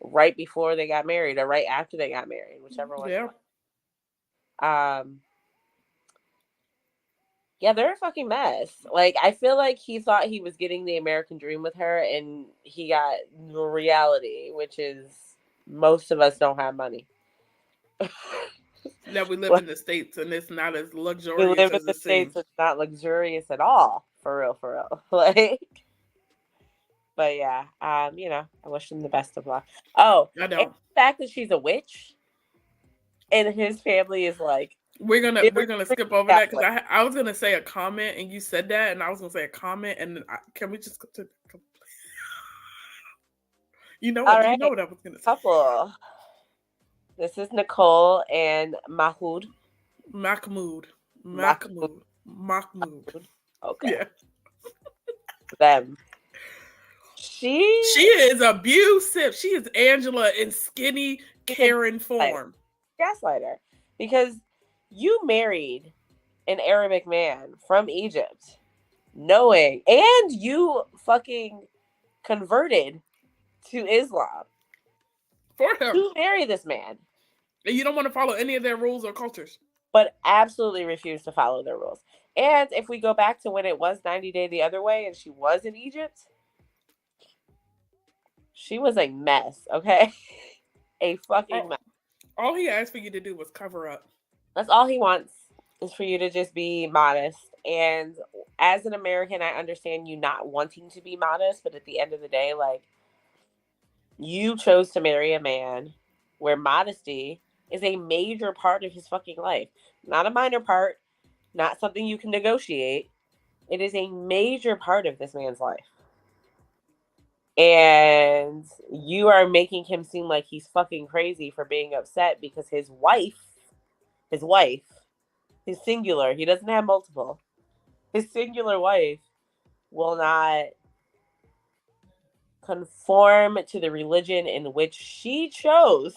right before they got married or right after they got married, whichever one. Yeah. Yeah, they're a fucking mess. Like I feel like he thought he was getting the American dream with her, and he got the reality, which is most of us don't have money. That we live in the States and it's not as We luxurious live in as the it States, seems. it's not luxurious at all. For real. Like, but yeah, you know, I wish him the best of luck. Oh, I and don't. the fact that she's a witch and his family is like, we're gonna skip over that because I was gonna say a comment and you said that and I was gonna say a comment and then can we just go to you know what right, you know what I was gonna say. Couple. This is Nicole and Mahmoud. Mahmoud. Okay. Yeah. Them. She is abusive. She is Angela in skinny Karen form. Gaslighter. Because you married an Arabic man from Egypt, knowing, and you fucking converted to Islam for him to marry this man. And you don't want to follow any of their rules or cultures. But absolutely refuse to follow their rules. And if we go back to when it was 90 Day the other way and she was in Egypt, she was a mess, okay? A fucking mess. All he asked for you to do was cover up. That's all he wants, is for you to just be modest. And as an American, I understand you not wanting to be modest, but at the end of the day, like, you chose to marry a man where modesty is a major part of his fucking life. Not a minor part, not something you can negotiate. It is a major part of this man's life. And you are making him seem like he's fucking crazy for being upset because his wife, his singular, he doesn't have multiple, his singular wife will not conform to the religion in which she chose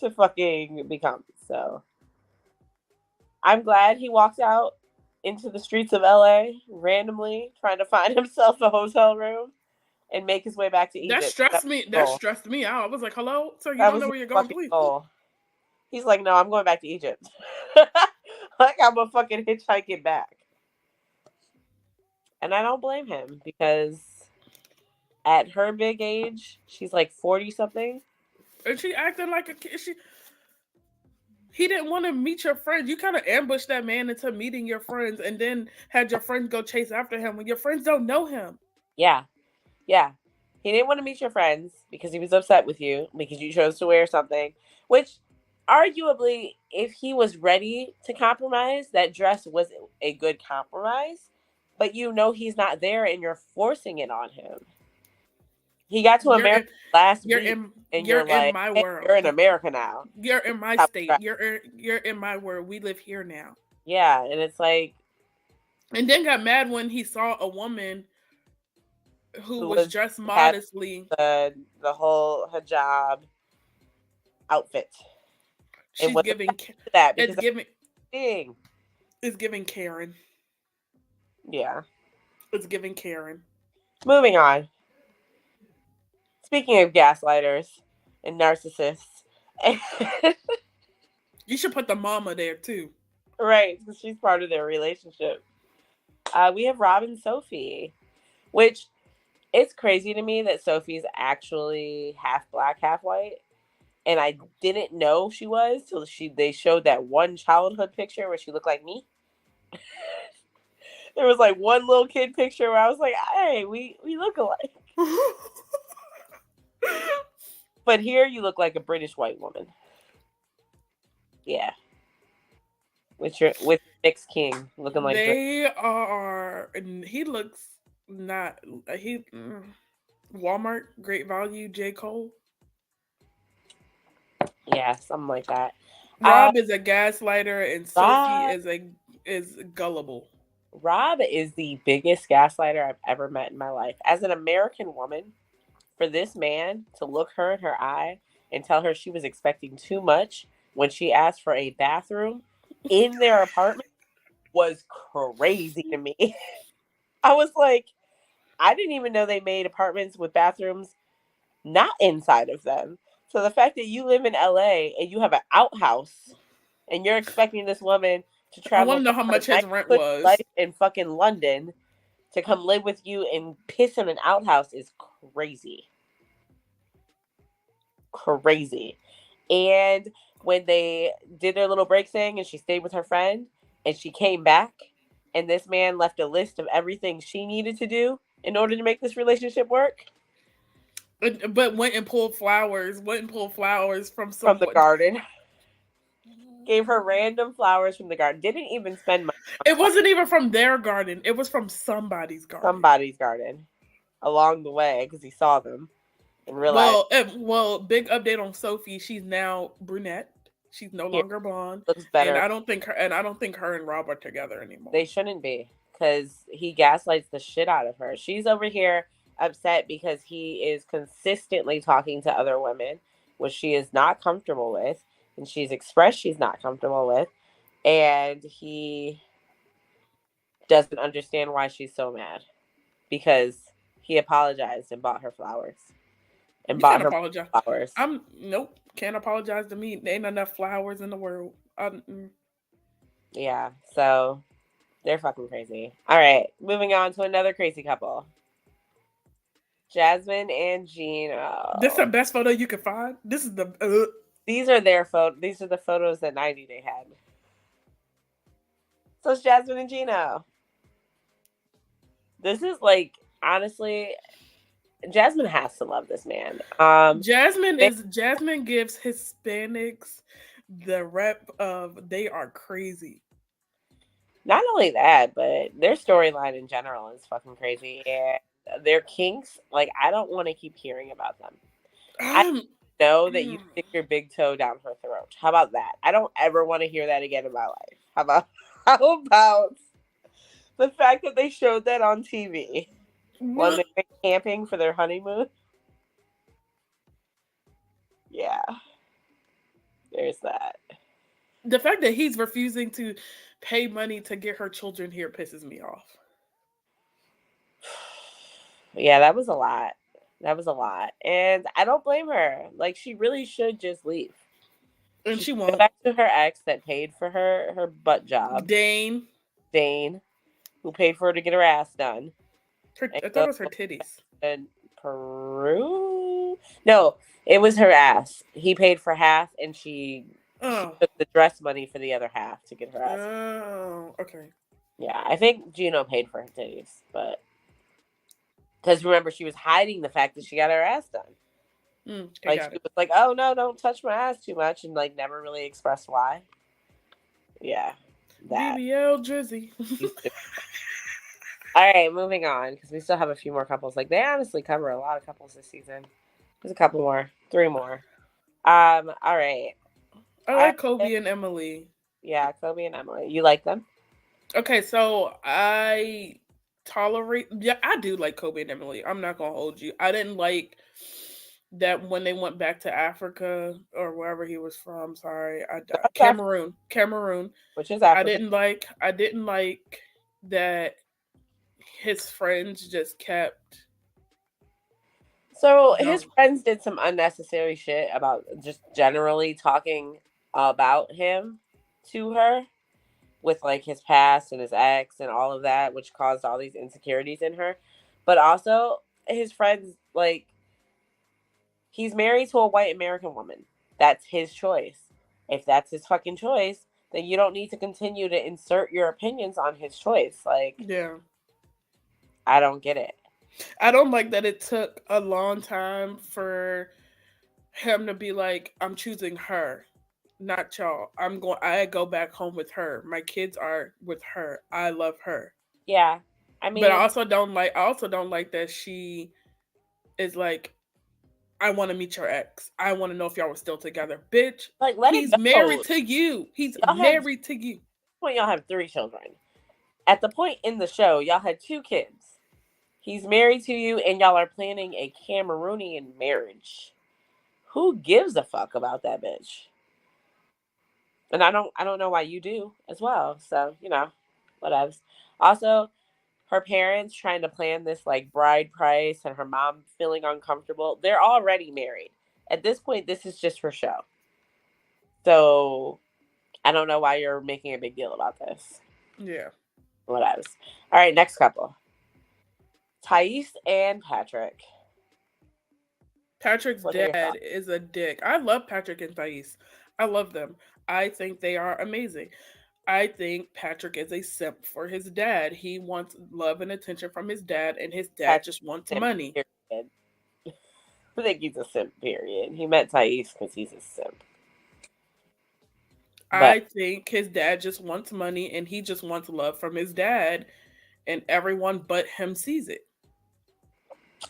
to fucking become. So I'm glad he walked out into the streets of LA randomly trying to find himself a hotel room and make his way back to Egypt. That stressed me out. I was like, hello? So you don't know where you're going, please. He's like, no, I'm going back to Egypt. Like I'm a fucking hitchhiking back. And I don't blame him because at her big age, she's like 40 something. And she acting like a kid. He didn't want to meet your friends. You kind of ambushed that man into meeting your friends and then had your friends go chase after him when your friends don't know him. Yeah. He didn't want to meet your friends because he was upset with you because you chose to wear something, which arguably, if he was ready to compromise, that dress was a good compromise. But you know he's not there and you're forcing it on him. He got to America last week, and you're like, in my hey, world. You're in America now. You're in my state. You're in my world. We live here now. Yeah, and it's like, and then got mad when he saw a woman who was dressed modestly. The whole hijab outfit. She's giving that because it's giving Karen. Yeah, it's giving Karen. Moving on. Speaking of gaslighters and narcissists, you should put the mama there too. Right, because she's part of their relationship. We have Rob and Sophie, which it's crazy to me that Sophie's actually half black, half white. And I didn't know she was till they showed that one childhood picture where she looked like me. There was like one little kid picture where I was like, hey, we look alike. But here you look like a British white woman. Yeah. With Nick's King looking like they are. He looks not. Walmart, Great Value, J. Cole. Yeah, something like that. Uh, Rob is a gaslighter, and Sophie Rob, is gullible. Rob is the biggest gaslighter I've ever met in my life. As an American woman, for this man to look her in her eye and tell her she was expecting too much when she asked for a bathroom in their apartment was crazy to me. I was like, I didn't even know they made apartments with bathrooms not inside of them. So the fact that you live in LA and you have an outhouse and you're expecting this woman to I want travel to know from how her much nice his rent good life was. in fucking London to come live with you and piss in an outhouse is crazy. Crazy. And when they did their little break thing and she stayed with her friend and she came back and this man left a list of everything she needed to do in order to make this relationship work But went and pulled flowers from from the someone. garden. Gave her random flowers from the garden. Didn't even spend money on It flowers. wasn't even from their garden. It was from somebody's garden. Somebody's garden along the way because he saw them and realized Big update on Sophie. She's now brunette. She's no here longer blonde, looks and better. I don't think her and Rob are together anymore. They shouldn't be because he gaslights the shit out of her. She's over here upset because he is consistently talking to other women, which she is not comfortable with, and she's expressed she's not comfortable with, and he doesn't understand why she's so mad because he apologized and bought her flowers and You bought can't her apologize. flowers. Nope, can't apologize to me. There ain't enough flowers in the world. Yeah, so they're fucking crazy. All right, moving on to another crazy couple. Jasmine and This is Gino. the best photo you can find. This is the. These are their photo. These are the photos that 90 Day had. So it's Jasmine and Gino. This is like honestly, Jasmine has to love this man. Jasmine gives Hispanics the rep of they are crazy. Not only that, but their storyline in general is fucking crazy, and their kinks. Like I don't want to keep hearing about them. I know that you stick your big toe down her throat. How about that? I don't ever want to hear that again in my life. How about the fact that they showed that on TV when they went camping for their honeymoon? Yeah, there's that. The fact that he's refusing to pay money to get her children here pisses me off. Yeah, that was a lot. That was a lot. And I don't blame her. Like, she really should just leave. And She she should go won't. back to her ex that paid for her butt job, Dane, who paid for her to get her ass done. I thought it was her titties. And Peru? No, it was her ass. He paid for half, and she took the dress money for the other half to get her ass. Oh, okay. Yeah, I think Gino paid for her titties, but because remember she was hiding the fact that she got her ass done. Like she was like, "Oh no, don't touch my ass too much," and like never really expressed why. Yeah, that. BBL Drizzy. All right, moving on because we still have a few more couples. Like they honestly cover a lot of couples this season. There's a couple more, 3 more. All right. I like Kobe and Emily. Yeah, Kobe and Emily. You like them? Okay, so I do like Kobe and Emily. I'm not gonna hold you. I didn't like that when they went back to Africa or wherever he was from. Sorry, Cameroon. Which is Africa. I didn't like that his friends just kept. So his friends did some unnecessary shit about just generally talking about him to her with like his past and his ex and all of that, which caused all these insecurities in her. But also his friends, like, he's married to a white American woman. That's his choice. If that's his fucking choice, then you don't need to continue to insert your opinions on his choice. Like, yeah, I don't get it. I don't like that it took a long time for him to be like, I'm choosing her, not y'all. I go back home with her. My kids are with her. I love her. Yeah. I mean, but I also don't like that she is like, I want to meet your ex. I want to know if y'all were still together. Bitch, Like, let it he's go. married to you. He's Y'all have married to you. point y'all have 3 children. At the point in the show, y'all had 2 kids. He's married to you, and y'all are planning a Cameroonian marriage. Who gives a fuck about that bitch? And I don't know why you do as well. So, whatever. Also, her parents trying to plan this like bride price and her mom feeling uncomfortable. They're already married. At this point, this is just for show. So I don't know why you're making a big deal about this. Yeah. Whatever. All right, next couple. Thais and Patrick. Patrick's What are your dad thoughts? is a dick. I love Patrick and Thais. I love them. I think they are amazing. I think Patrick is a simp for his dad. He wants love and attention from his dad, and his dad Patrick, just wants simp, money. period. I think he's a simp, period. He met Thais because he's a simp. But I think his dad just wants money, and he just wants love from his dad, and everyone but him sees it.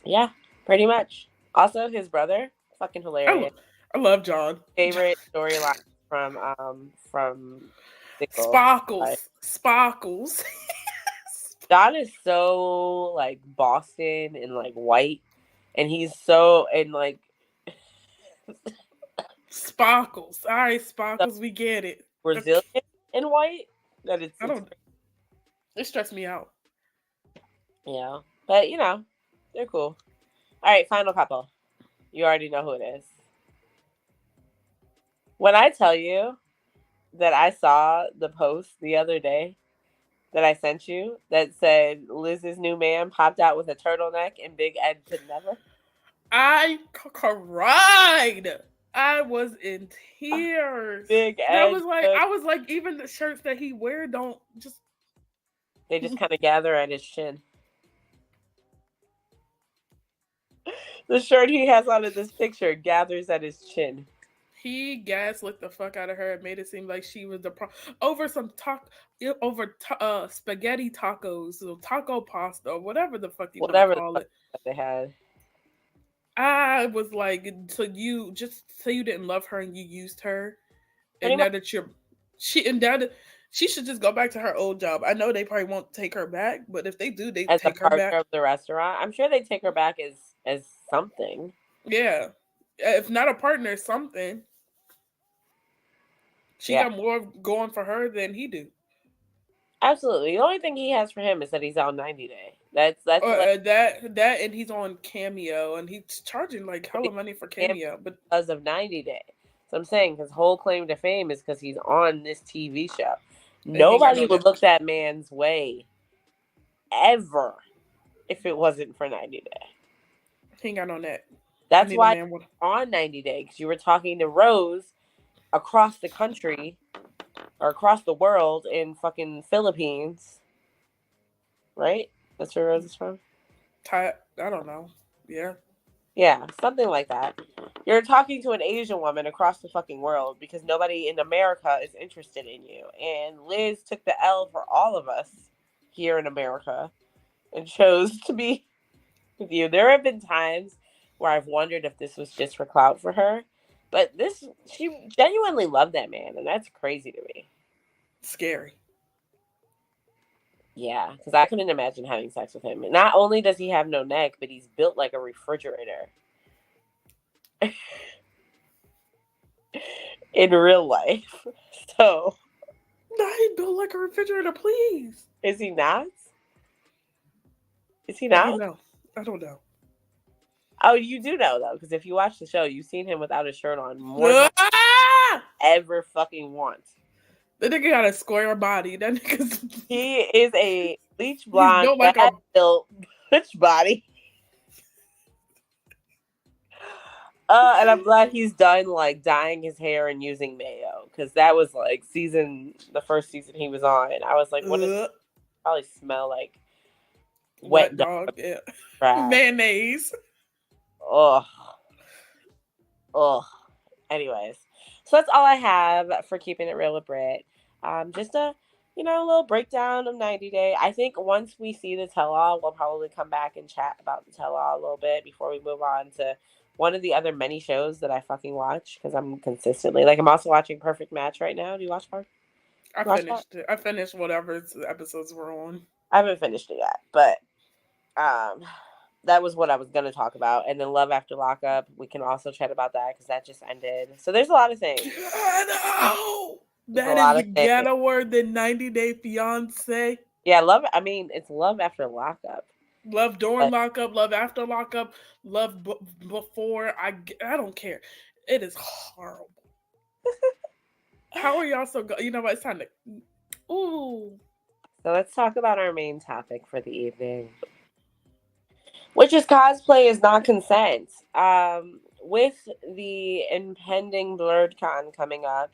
yeah, pretty much. Also, his brother, fucking hilarious. I love John. Favorite storyline from Single. Like, Sparkles. John is so like Boston and like white, and he's so and like Sparkles. All right, so Sparkles, we get it. Brazilian and white. That it's It stressed me out. yeah, but they're cool. All right, final couple. You already know who it is. When I tell you that I saw the post the other day that I sent you that said Liz's new man popped out with a turtleneck and Big Ed could never. I cried. I was in tears. Big Ed. I was like, even the shirts that he wear don't just. They just kind of gather at his chin. The shirt he has on in this picture gathers at his chin. He gaslit the fuck out of her and made it seem like she was the over some spaghetti tacos, or taco pasta, or whatever the fuck you want to call it. They had. I was like, so you didn't love her and you used her, and now that she should just go back to her old job. I know they probably won't take her back, but if they do, they as take a her back. partner of the restaurant. I'm sure they take her back as something. Yeah, if not a partner, something. She got more going for her than he do. Absolutely. The only thing he has for him is that he's on 90 Day. That's that and he's on Cameo and he's charging like hella money for Cameo, but because of 90 Day. So I'm saying his whole claim to fame is because he's on this TV show. Nobody would look that man's way ever if it wasn't for 90 Day. He ain't got no net. That's why on 90 Day, because you were talking to Rose across the country or across the world in fucking Philippines. Right? That's where Rose is from? I don't know. Yeah. Yeah, something like that. You're talking to an Asian woman across the fucking world because nobody in America is interested in you. And Liz took the L for all of us here in America and chose to be with you. There have been times where I've wondered if this was just for clout for her. But she genuinely loved that man, and that's crazy to me. Scary. Yeah, because I couldn't imagine having sex with him. Not only does he have no neck, but he's built like a refrigerator. In real life. So. No, he built like a refrigerator, please. Is he not? Is he not? I don't know. Oh, you do know, though, because if you watch the show, you've seen him without a shirt on more than I ever fucking want. The nigga got a square body. That nigga's... He is a bleach blonde, built bleach body. And I'm glad he's done like dyeing his hair and using mayo, because that was like the first season he was on. I was like, what does it probably smell like? Wet dog. Yeah. Mayonnaise. Ugh. Anyways, so that's all I have for Keeping It Real with Britt. Just a you know, a little breakdown of 90 Day. I think once we see the tell-all, we'll probably come back and chat about the tell-all a little bit before we move on to one of the other many shows that I fucking watch because I'm consistently like I'm also watching Perfect Match right now. Do you watch Perfect? I Watch that? finished it. I finished whatever episodes were on. I haven't finished it yet, but um, that was what I was going to talk about. And then Love After Lockup, we can also chat about that because that just ended. So there's a lot of things. Ghetto. There's a That is lot the of things. ghetto word. The 90 Day Fiance. Yeah, love. I mean, it's Love After Lockup. Love during But lockup. Love after lockup. Love before. I don't care. It is horrible. How are y'all so good? You know what? It's time to. Ooh. so let's talk about our main topic for the evening, which is cosplay is not consent. With the impending Blurred Con coming up,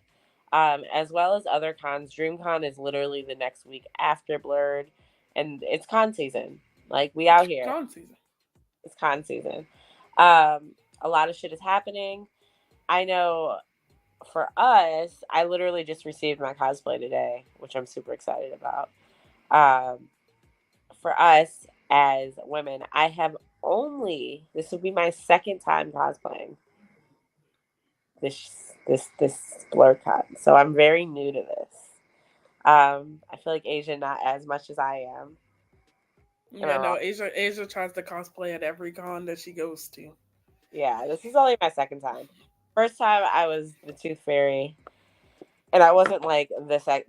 as well as other cons, DreamCon is literally the next week after Blurred, and it's con season. Like we out here, Con season. it's con season. A lot of shit is happening. I know for us, I literally just received my cosplay today, which I'm super excited about. Um, for us as women, I have only this will be my second time cosplaying this BlurCon, so I'm very new to this. I feel like Asia not as much as I am. Am I Yeah, no, wrong? Asia tries to cosplay at every con that she goes to. Yeah, this is only my second time. First time I was the Tooth Fairy, and I wasn't like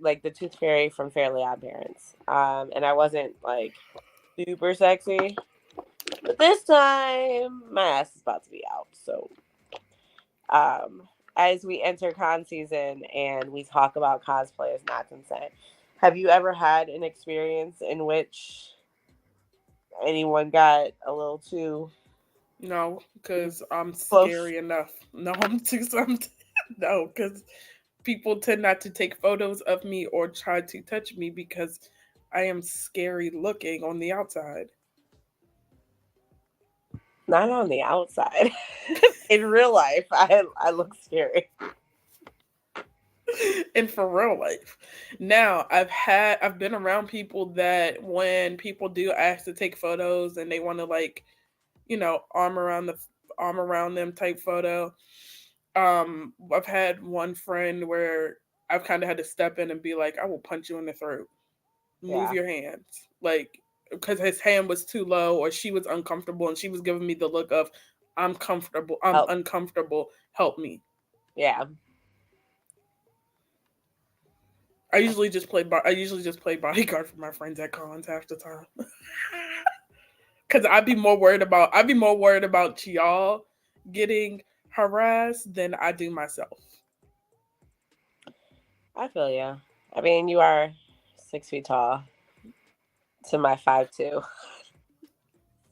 like the Tooth Fairy from Fairly Odd Parents. And I wasn't like super sexy. But this time, my ass is about to be out. So, as we enter con season and we talk about cosplay as not consent, have you ever had an experience in which anyone got a little too No, because I'm close? scary enough. No, I'm too. No, because people tend not to take photos of me or try to touch me because I am scary looking on the outside. Not on the outside. In real life, I look scary. And for real life. Now, I've been around people that when people do ask to take photos and they want to like, arm around them type photo. I've had one friend where I've kind of had to step in and be like, I will punch you in the throat. Move Yeah. your hands. Like, because his hand was too low or she was uncomfortable and she was giving me the look of, I'm comfortable, I'm Oh, uncomfortable, help me. yeah. I usually just play bodyguard for my friends at cons half the time. Cause I'd be more worried about y'all getting harassed than I do myself. I feel you. I mean, you are 6 feet tall to my 5'2".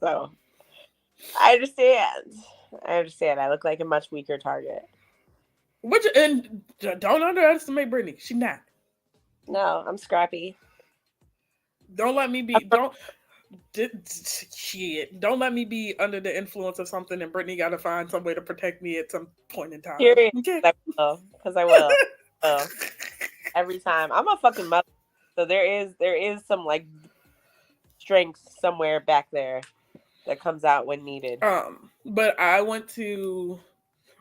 So I understand. I understand. I look like a much weaker target. Which and don't underestimate Brittany. She not. No, I'm scrappy. Don't let me be. Shit. Don't let me be under the influence of something, and Brittany got to find some way to protect me at some point in time. Period. Okay. Because I will. Every time. I'm a fucking mother. So there is some like strength somewhere back there that comes out when needed. But I went to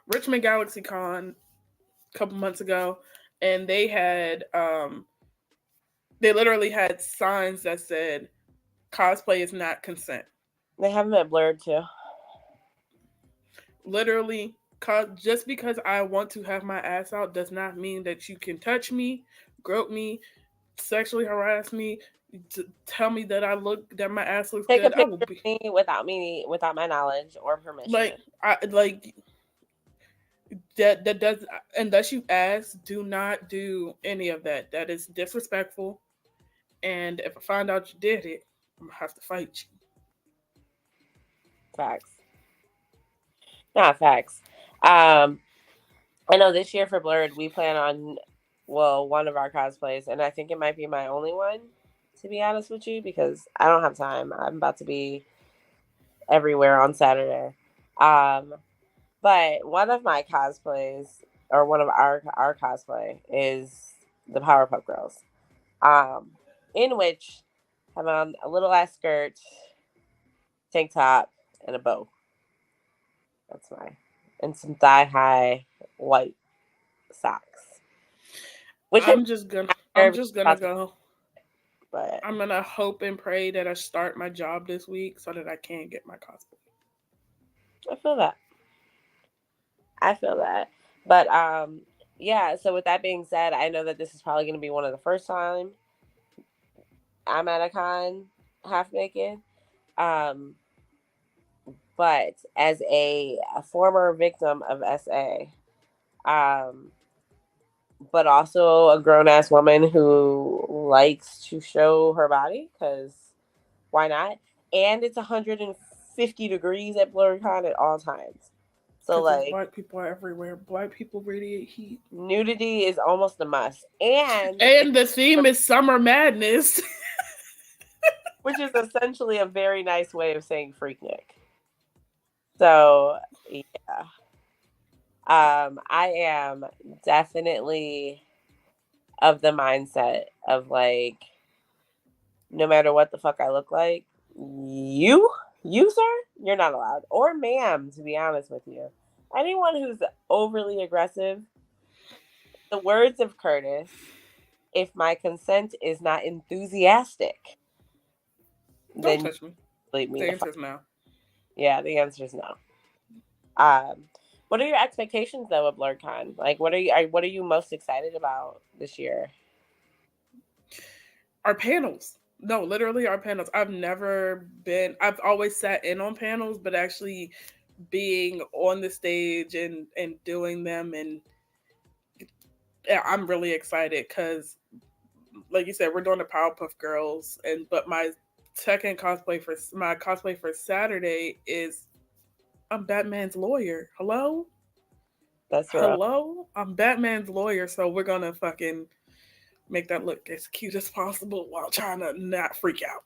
Richmond Galaxy Con a couple months ago, and they literally had signs that said cosplay is not consent. They haven't been blurred too. Literally, just because I want to have my ass out does not mean that you can touch me, grope me, sexually harass me, tell me that my ass looks Take a good. I picture will of be without my knowledge or permission. like that does, unless you ask, do not do any of that. That is disrespectful. And if I find out you did it, I'm gonna have to fight you. Facts. Not facts. Um, I know this year for Blurred, we plan on, well, one of our cosplays, and I think it might be my only one, to be honest with you, because I don't have time. I'm about to be everywhere on Saturday. Um, but one of my cosplays, or one of our cosplay, is the Powerpuff Girls. in which I have on a little ass skirt, tank top, and a bow. That's and some thigh high white socks. Which I'm just gonna go. But I'm gonna hope and pray that I start my job this week so that I can get my cosplay. I feel that. I feel that. But yeah, so with that being said, I know that this is probably gonna be one of the first time I'm at a con half naked. Um but as a former victim of SA, um, but also a grown ass woman who likes to show her body because why not? And it's 150 degrees at BlurCon at all times. So Because like black people are everywhere. Black people radiate heat. nudity is almost a must. And the theme is summer madness. which is essentially a very nice way of saying Freaknik. So yeah. I am definitely of the mindset of like no matter what the fuck I look like, you sir, you're not allowed. Or ma'am, to be honest with you. Anyone who's overly aggressive, the words of Curtis, if my consent is not enthusiastic, Don't then touch me. leave me The the answer fuck. is no. Yeah, the answer is no. Um, what are your expectations though of BlurCon? Like, what are you most excited about this year? Our panels. No, literally our panels. I've always sat in on panels, but actually being on the stage and doing them, and yeah, I'm really excited because, like you said, we're doing the Powerpuff Girls, but my cosplay for Saturday is I'm Batman's lawyer. Hello? That's real. Hello? I'm Batman's lawyer, so we're gonna fucking make that look as cute as possible while trying to not freak out.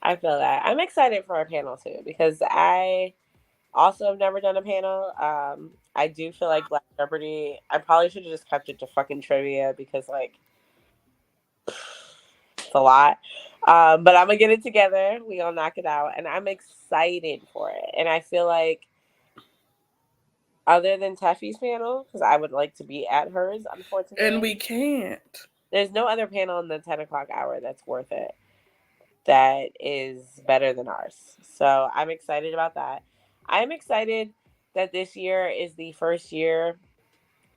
I feel that. I'm excited for our panel too because I also have never done a panel. I do feel like Black Jeopardy. I probably should have just kept it to fucking trivia because like it's a lot. But I'm gonna get it together. We gonna knock it out, and I'm excited for it. And I feel like other than Teffy's panel, because I would like to be at hers, unfortunately, And we can't. There's no other panel in the 10 o'clock hour that's worth it. That is better than ours. So I'm excited about that. I'm excited that this year is the first year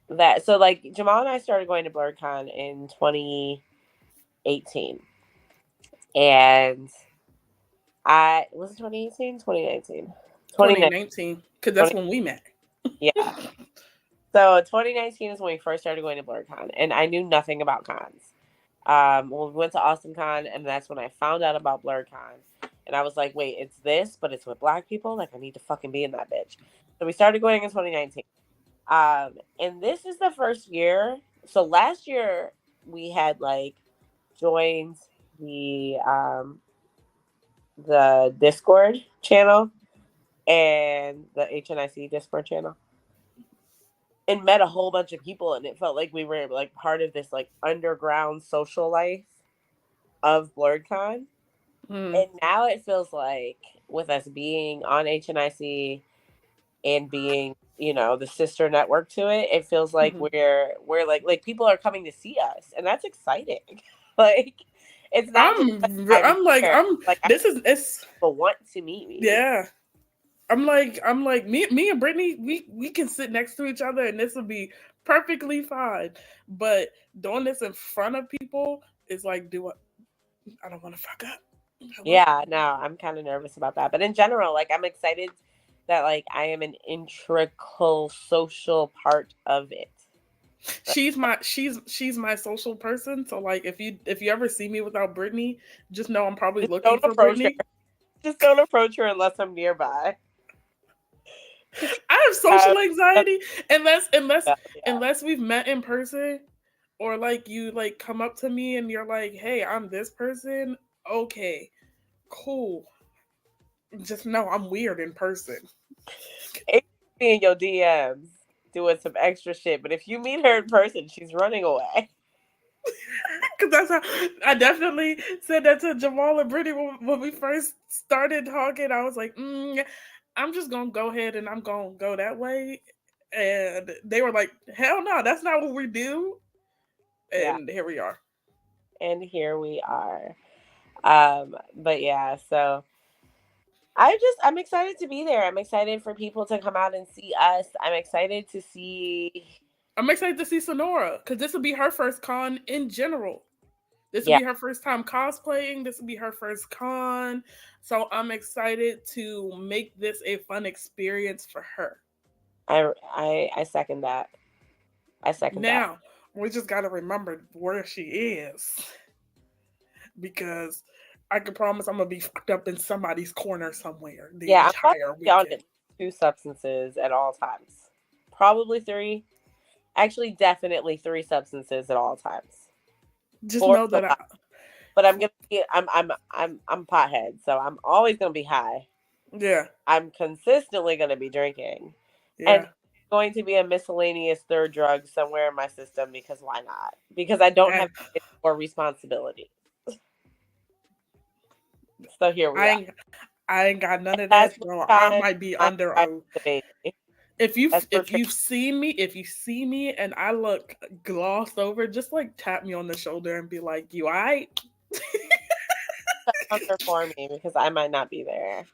that so like Jamal and I started going to BlurCon in 2018. And I was it 2018? 2019. 2019. Because that's when we met. Yeah. So 2019 is when we first started going to BlurCon, and I knew nothing about cons. We went to Austin Con, and that's when I found out about BlurCon. And I was like, wait, it's this, but it's with black people? Like, I need to fucking be in that bitch. So we started going in 2019. And this is the first year. So last year, we had, like, joined the Discord channel and the HNIC Discord channel and met a whole bunch of people, and it felt like we were, like, part of this, like, underground social life of BlurCon. And now it feels like with us being on HNIC and being, the sister network to it, it feels like we're like people are coming to see us, and that's exciting. Like it's not it's people want to meet me. Yeah. I'm like me and Brittany, we can sit next to each other and this will be perfectly fine. But doing this in front of people is like, I don't want to fuck up. Yeah, no, I'm kind of nervous about that. But in general, like I'm excited that like I am an integral social part of it. She's my social person. So like if you ever see me without Brittany, just know I'm probably looking for Brittany. Just don't approach her unless I'm nearby. I have social anxiety unless we've met in person, or like you like come up to me and you're like, hey, I'm this person. Okay, cool. Just know I'm weird in person. It could be in your DMs doing some extra shit, but if you meet her in person, she's running away. Because that's how I definitely said that to Jamal and Brittany when we first started talking. I was like, I'm just gonna go ahead and I'm gonna go that way. And they were like, hell no, that's not what we do. Yeah. And here we are. And here we are. But yeah, so I'm excited to be there. I'm excited for people to come out and see us. I'm excited to see. I'm excited to see Sonora because this will be her first con in general. This will Yeah, be her first time cosplaying. This will be her first con. So I'm excited to make this a fun experience for her. I second that. I second that. Now, we just got to remember where she is because I can promise I'm going to be fucked up in somebody's corner somewhere the Yeah, I'm about entire to be on weekend. 2 substances at all times. Probably 3. Actually, definitely 3 substances at all times. Just 4 know is a that I. lot. But I'm gonna be. I'm pothead, so I'm always gonna be high. Yeah. I'm consistently gonna be drinking, and Yeah. going to be a miscellaneous third drug somewhere in my system because why not? Because I don't And have kids or responsibility. So here we I are. ain't, I ain't got none And of that's that, what bro. I kind of might be I'm under trying oath. to baby. If you That's for if training. you've seen me, if you see me and I look glossed over, just like tap me on the shoulder and be like, "You alright?" Under for me because I might not be there.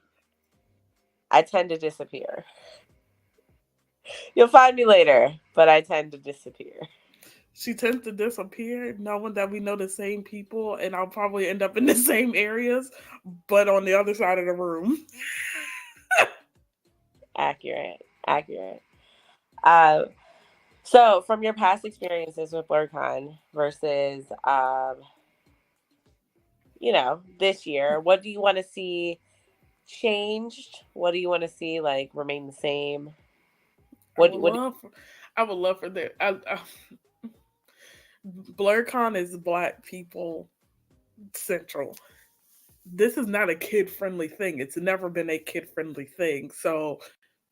I tend to disappear. You'll find me later, but I tend to disappear. She tends to disappear, knowing that we know the same people, and I'll probably end up in the same areas, but on the other side of the room. Accurate. Accurate. Uh, so, from your past experiences with BlurCon versus, this year, what do you want to see changed? What do you want to see like remain the same? I What? would What? love, I would love for that. BlurCon is Black people central. This is not a kid friendly thing. It's never been a kid friendly thing. So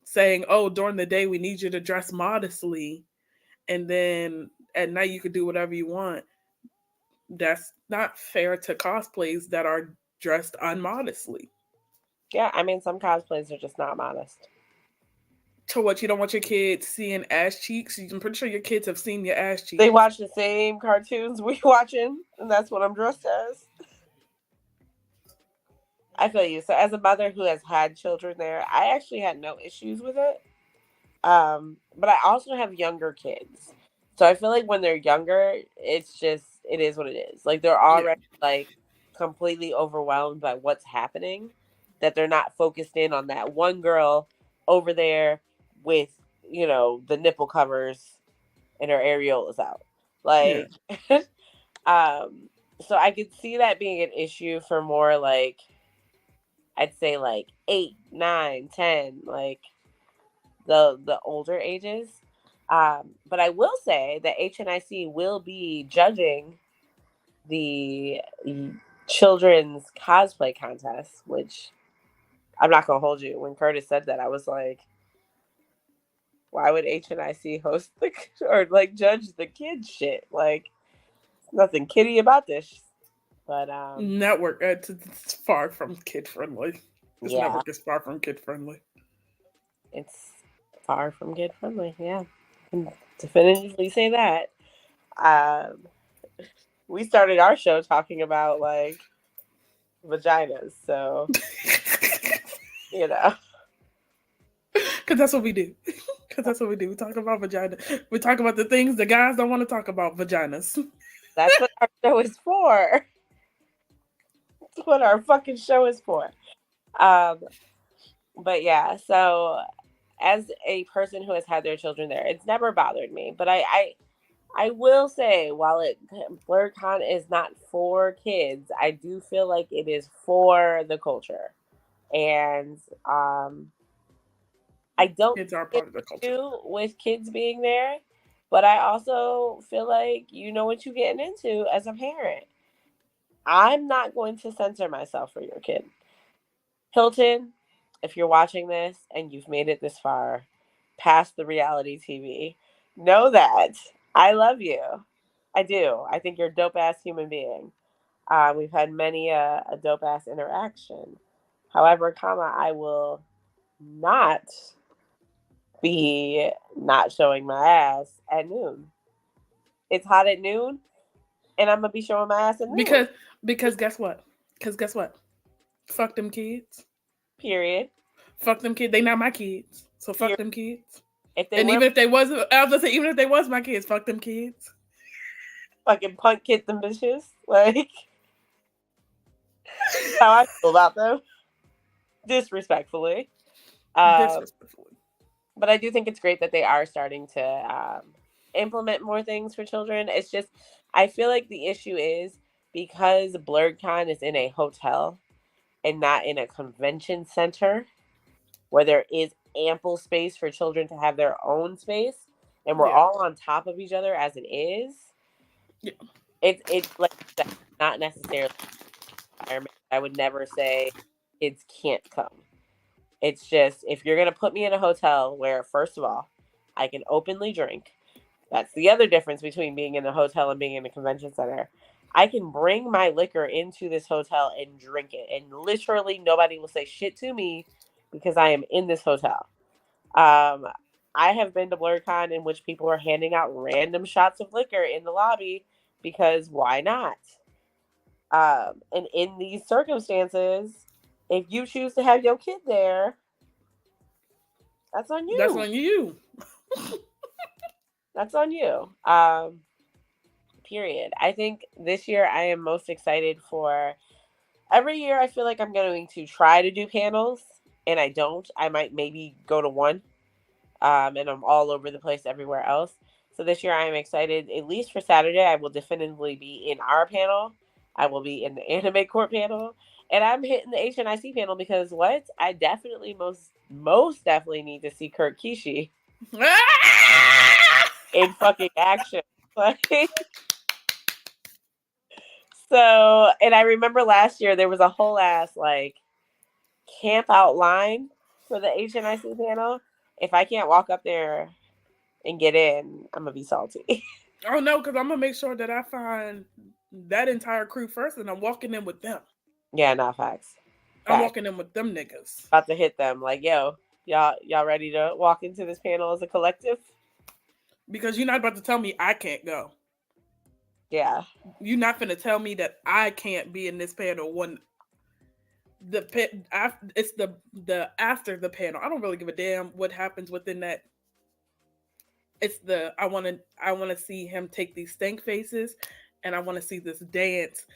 saying, "Oh, during the day we need you to dress modestly," and then at night you could do whatever you want. That's not fair to cosplays that are dressed unmodestly. Yeah, I mean, some cosplays are just not modest. To what, you don't want your kids seeing ass cheeks? I'm pretty sure your kids have seen your ass cheeks. They watch the same cartoons we watching, and that's what I'm dressed as. I feel you. So, as a mother who has had children there, I actually had no issues with it. But I also have younger kids. So I feel like when they're younger, it is what it is. Like they're Yeah. already like completely overwhelmed by what's happening, that they're not focused in on that one girl over there with, the nipple covers and her areolas out. Yeah. Like um so I could see that being an issue for more like, I'd say like 8, 9, 10, like the older ages. But I will say that HNIC will be judging the children's cosplay contest, which I'm not gonna hold you. When Curtis said that, I was like, why would HNIC host the or like judge the kids shit? Like, nothing kiddie about this. But Network, it's far from kid friendly. This yeah, network is far from kid friendly. it's far from kid friendly. Yeah, I can definitively say that. Um, we started our show talking about like vaginas, so you know. Because that's what we do. Because that's what we do. We talk about vagina. We talk about the things the guys don't want to talk about, vaginas. That's what our show is for. That's what our fucking show is for. Um, but yeah, so as a person who has had their children there, it's never bothered me. But I will say, while BlurCon is not for kids, I do feel like it is for the culture, and I don't Kids are get part of the culture. issue with kids being there, but I also feel like you know what you're getting into as a parent. I'm not going to censor myself for your kid. Hilton, if you're watching this and you've made it this far past the reality TV, know that I love you. I do. I think you're a dope ass human being. We've had many a dope ass interaction. However, comma, I will not be not showing my ass at noon. It's hot at noon, and I'm gonna be showing my ass at noon. Because guess what? Because guess what? Fuck them kids. Period. Fuck them kids. They not my kids. So fuck Period. them kids. If they And were even if they was, I was gonna say, even if they was my kids, fuck them kids. fucking punk kid them bitches, like how I feel about them, disrespectfully. Disrespectfully. But I do think it's great that they are starting to implement more things for children. It's just, I feel like the issue is because BlurredCon is in a hotel and not in a convention center where there is ample space for children to have their own space, and we're all on top of each other as it is. Yeah. It's like not necessarily an environment. I would never say kids can't come. It's just, if you're going to put me in a hotel where, first of all, I can openly drink, that's the other difference between being in a hotel and being in a convention center. I can bring my liquor into this hotel and drink it, and literally nobody will say shit to me because I am in this hotel. I have been to BlurredCon in which people are handing out random shots of liquor in the lobby because why not? And in these circumstances, if you choose to have your kid there, that's on you. That's on you. That's on you. Period. I think this year I am most excited for. Every year I feel like I'm going to try to do panels, and I don't. I might maybe go to one, and I'm all over the place everywhere else. So this year I am excited. At least for Saturday, I will definitively be in our panel. I will be in the Anime Court panel, and I'm hitting the HNIC panel because what? I definitely most definitely need to see Kurt Kishi in fucking action. Like, so, and I remember last year there was a whole ass like camp out line for the HNIC panel. If I can't walk up there and get in, I'm gonna be salty. Oh no, because I'm gonna make sure that I find that entire crew first, and I'm walking in with them. Yeah, not facts. I'm walking in with them niggas. About to hit them like, yo, y'all ready to walk into this panel as a collective? Because you're not about to tell me I can't go. Yeah. You're not gonna tell me that I can't be in this panel when it's the after the panel. I don't really give a damn what happens within that. It's I want to see him take these stank faces, and I want to see this dance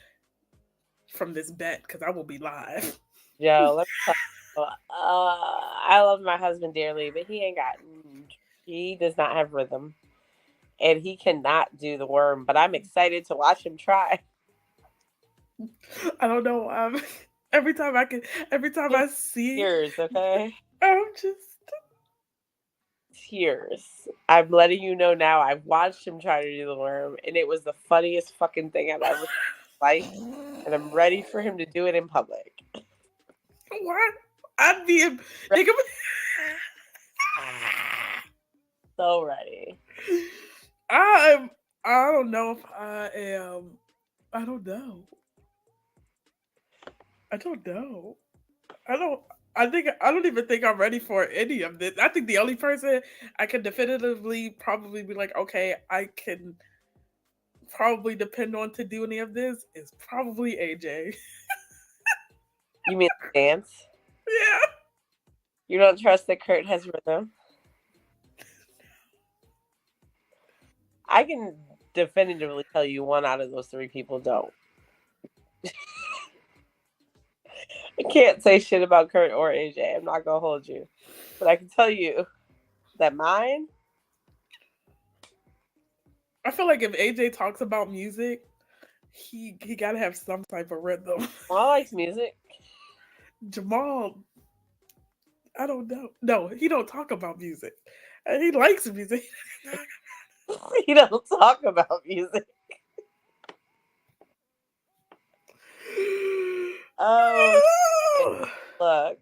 from this bet because I will be live. Yo, let me tell you, I love my husband dearly, but he does not have rhythm, and he cannot do the worm. But I'm excited to watch him try. I don't know. Every time I see tears, okay, I'm just tears. I'm letting you know now. I've watched him try to do the worm, and it was the funniest fucking thing I've ever seen in my life. And I'm ready for him to do it in public. What? I'd be so ready. I don't know if I am. I don't know. I don't even think I'm ready for any of this. I think the only person I can definitively probably be like, okay, I can probably depend on to do any of this is probably AJ. You mean dance? Yeah. You don't trust that Kurt has rhythm? I can definitively tell you one out of those three people don't. I can't say shit about Kurt or AJ. I'm not gonna hold you, but I can tell you that mine. I feel like if AJ talks about music, he gotta have some type of rhythm. Jamal likes music. Jamal, I don't know. No, he don't talk about music. He likes music. He don't talk about music. Oh, look.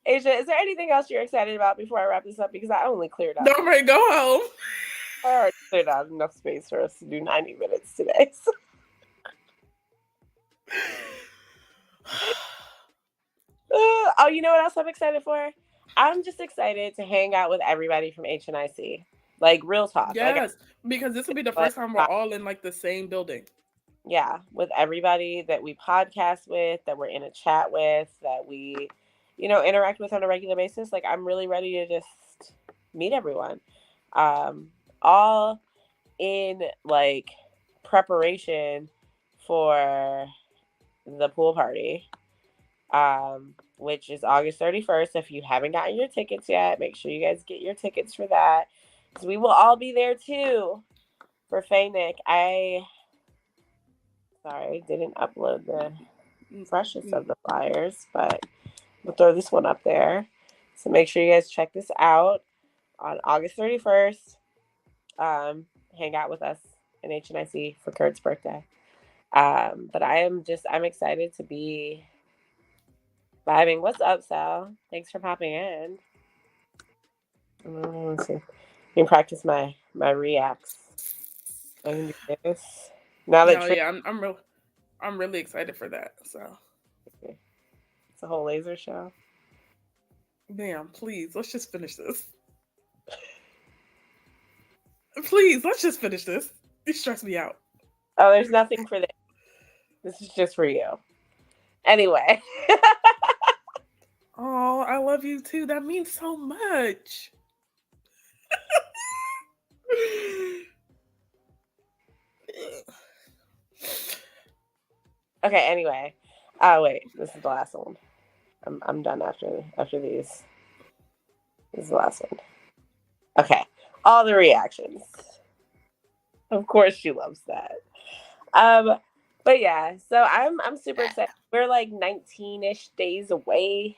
Asia, is there anything else you're excited about before I wrap this up? Because I only cleared up. No, right, go home. I already cleared out enough space for us to do 90 minutes today. So. Oh, you know what else I'm excited for? I'm just excited to hang out with everybody from HNIC. Like, real talk. Yes, because this will be the Like, first time we're all in like the same building. yeah, with everybody that we podcast with, that we're in a chat with, that we, interact with on a regular basis. Like, I'm really ready to just meet everyone. All in like preparation for the pool party, which is August 31st. If you haven't gotten your tickets yet, make sure you guys get your tickets for that, because we will all be there too for Nick. Sorry, didn't upload the freshest of the flyers, but we'll throw this one up there. So make sure you guys check this out on August 31st. Hang out with us in HNIC for Kurt's birthday. But I'm excited to be vibing. What's up, Sal? Thanks for popping in. Let's see. I can practice my reacts. I can do this. Now that I'm really excited for that. So it's a whole laser show. Damn, please, let's just finish this. Please, let's just finish this. You stress me out. Oh, there's nothing for this. This is just for you. Anyway. Oh, I love you too. That means so much. Okay, anyway. Wait, this is the last one. I'm done after these. This is the last one. Okay. All the reactions. Of course she loves that. But yeah, so I'm super excited. We're like 19-ish days away.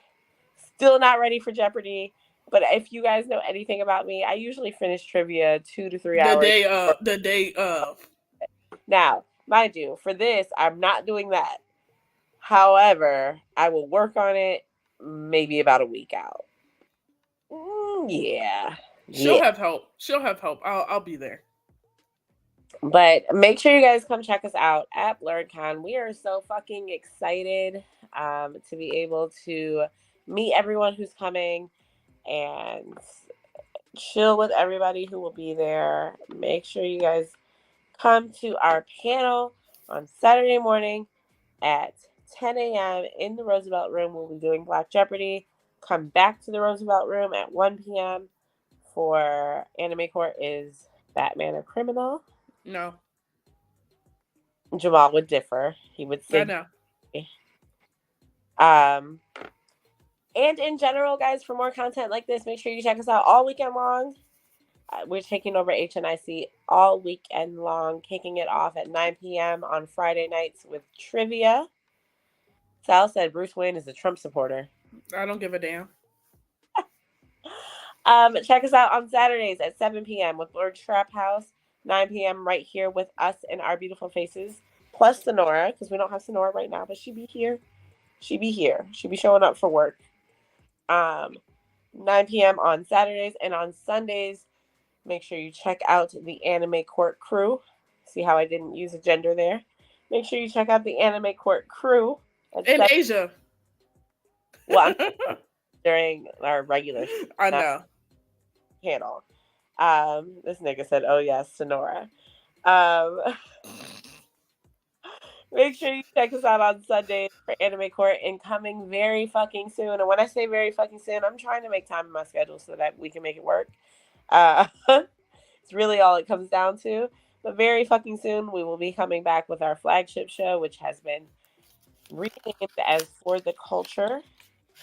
Still not ready for Jeopardy. But if you guys know anything about me, I usually finish trivia 2 to 3 hours. The day of. Now, mind you, for this, I'm not doing that. However, I will work on it maybe about a week out. Yeah. She'll have help. I'll be there. But make sure you guys come check us out at BlurredCon. We are so fucking excited to be able to meet everyone who's coming and chill with everybody who will be there. Make sure you guys come to our panel on Saturday morning at 10 a.m. in the Roosevelt Room. We'll be doing Black Jeopardy. Come back to the Roosevelt Room at 1 p.m. for Anime Court is Batman a Criminal? No. Jamal would differ. He would say no. And in general, guys, for more content like this, make sure you check us out all weekend long. We're taking over HNIC all weekend long, kicking it off at 9 p.m. on Friday nights with trivia. Sal said Bruce Wayne is a Trump supporter. I don't give a damn. Check us out on Saturdays at 7 p.m. with Lord Trap House. 9 p.m. right here with us and our beautiful faces. Plus Sonora, because we don't have Sonora right now, but she be here. She be showing up for work. 9 p.m. on Saturdays, and on Sundays, make sure you check out the Anime Court crew. See how I didn't use a gender there? Make sure you check out the Anime Court crew. In Asia. Well, during our regular I know. Panel. This nigga said, oh yes, Sonora. Make sure you check us out on Sundays for Anime Court, and coming very fucking soon. And when I say very fucking soon, I'm trying to make time in my schedule so that we can make it work. It's really all it comes down to. But very fucking soon, we will be coming back with our flagship show, which has been renamed as For the Culture.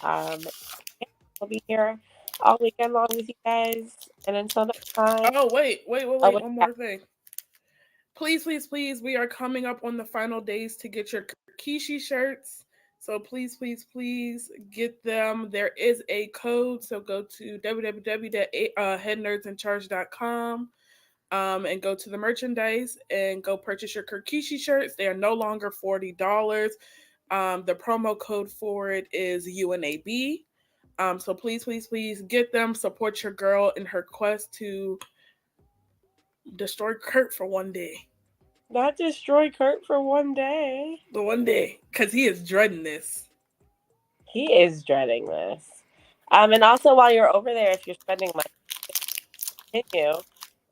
We'll be here all weekend long with you guys. And until next time. Oh, wait. One more thing. Please, we are coming up on the final days to get your Kishi shirts. So please get them. There is a code. So go to www.headnerdsincharge.com and go to the merchandise and go purchase your Kirkishi shirts. They are no longer $40. The promo code for it is UNAB. So please get them. Support your girl in her quest to Destroy Kurt for one day. Not destroy Kurt for one day. The one day, because he is dreading this. He is dreading this. And also while you're over there, if you're spending money, continue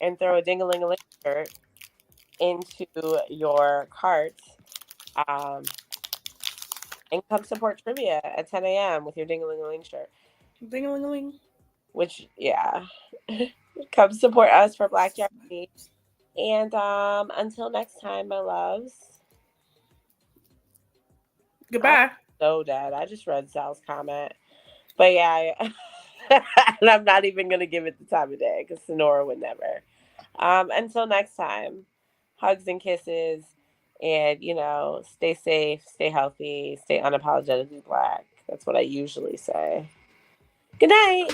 and throw a ding-a-ling-a-ling shirt into your cart. And come support trivia at 10 a.m. with your ding-a-ling-a-ling shirt. Ding-a-ling-a-ling. Which, yeah. Come support us for Black Jeopardy. And until next time, my loves. Goodbye. I'm so dead. I just read Sal's comment. But yeah, and I'm not even going to give it the time of day because Sonora would never. Until next time, hugs and kisses. And, stay safe, stay healthy, stay unapologetically Black. That's what I usually say. Good night.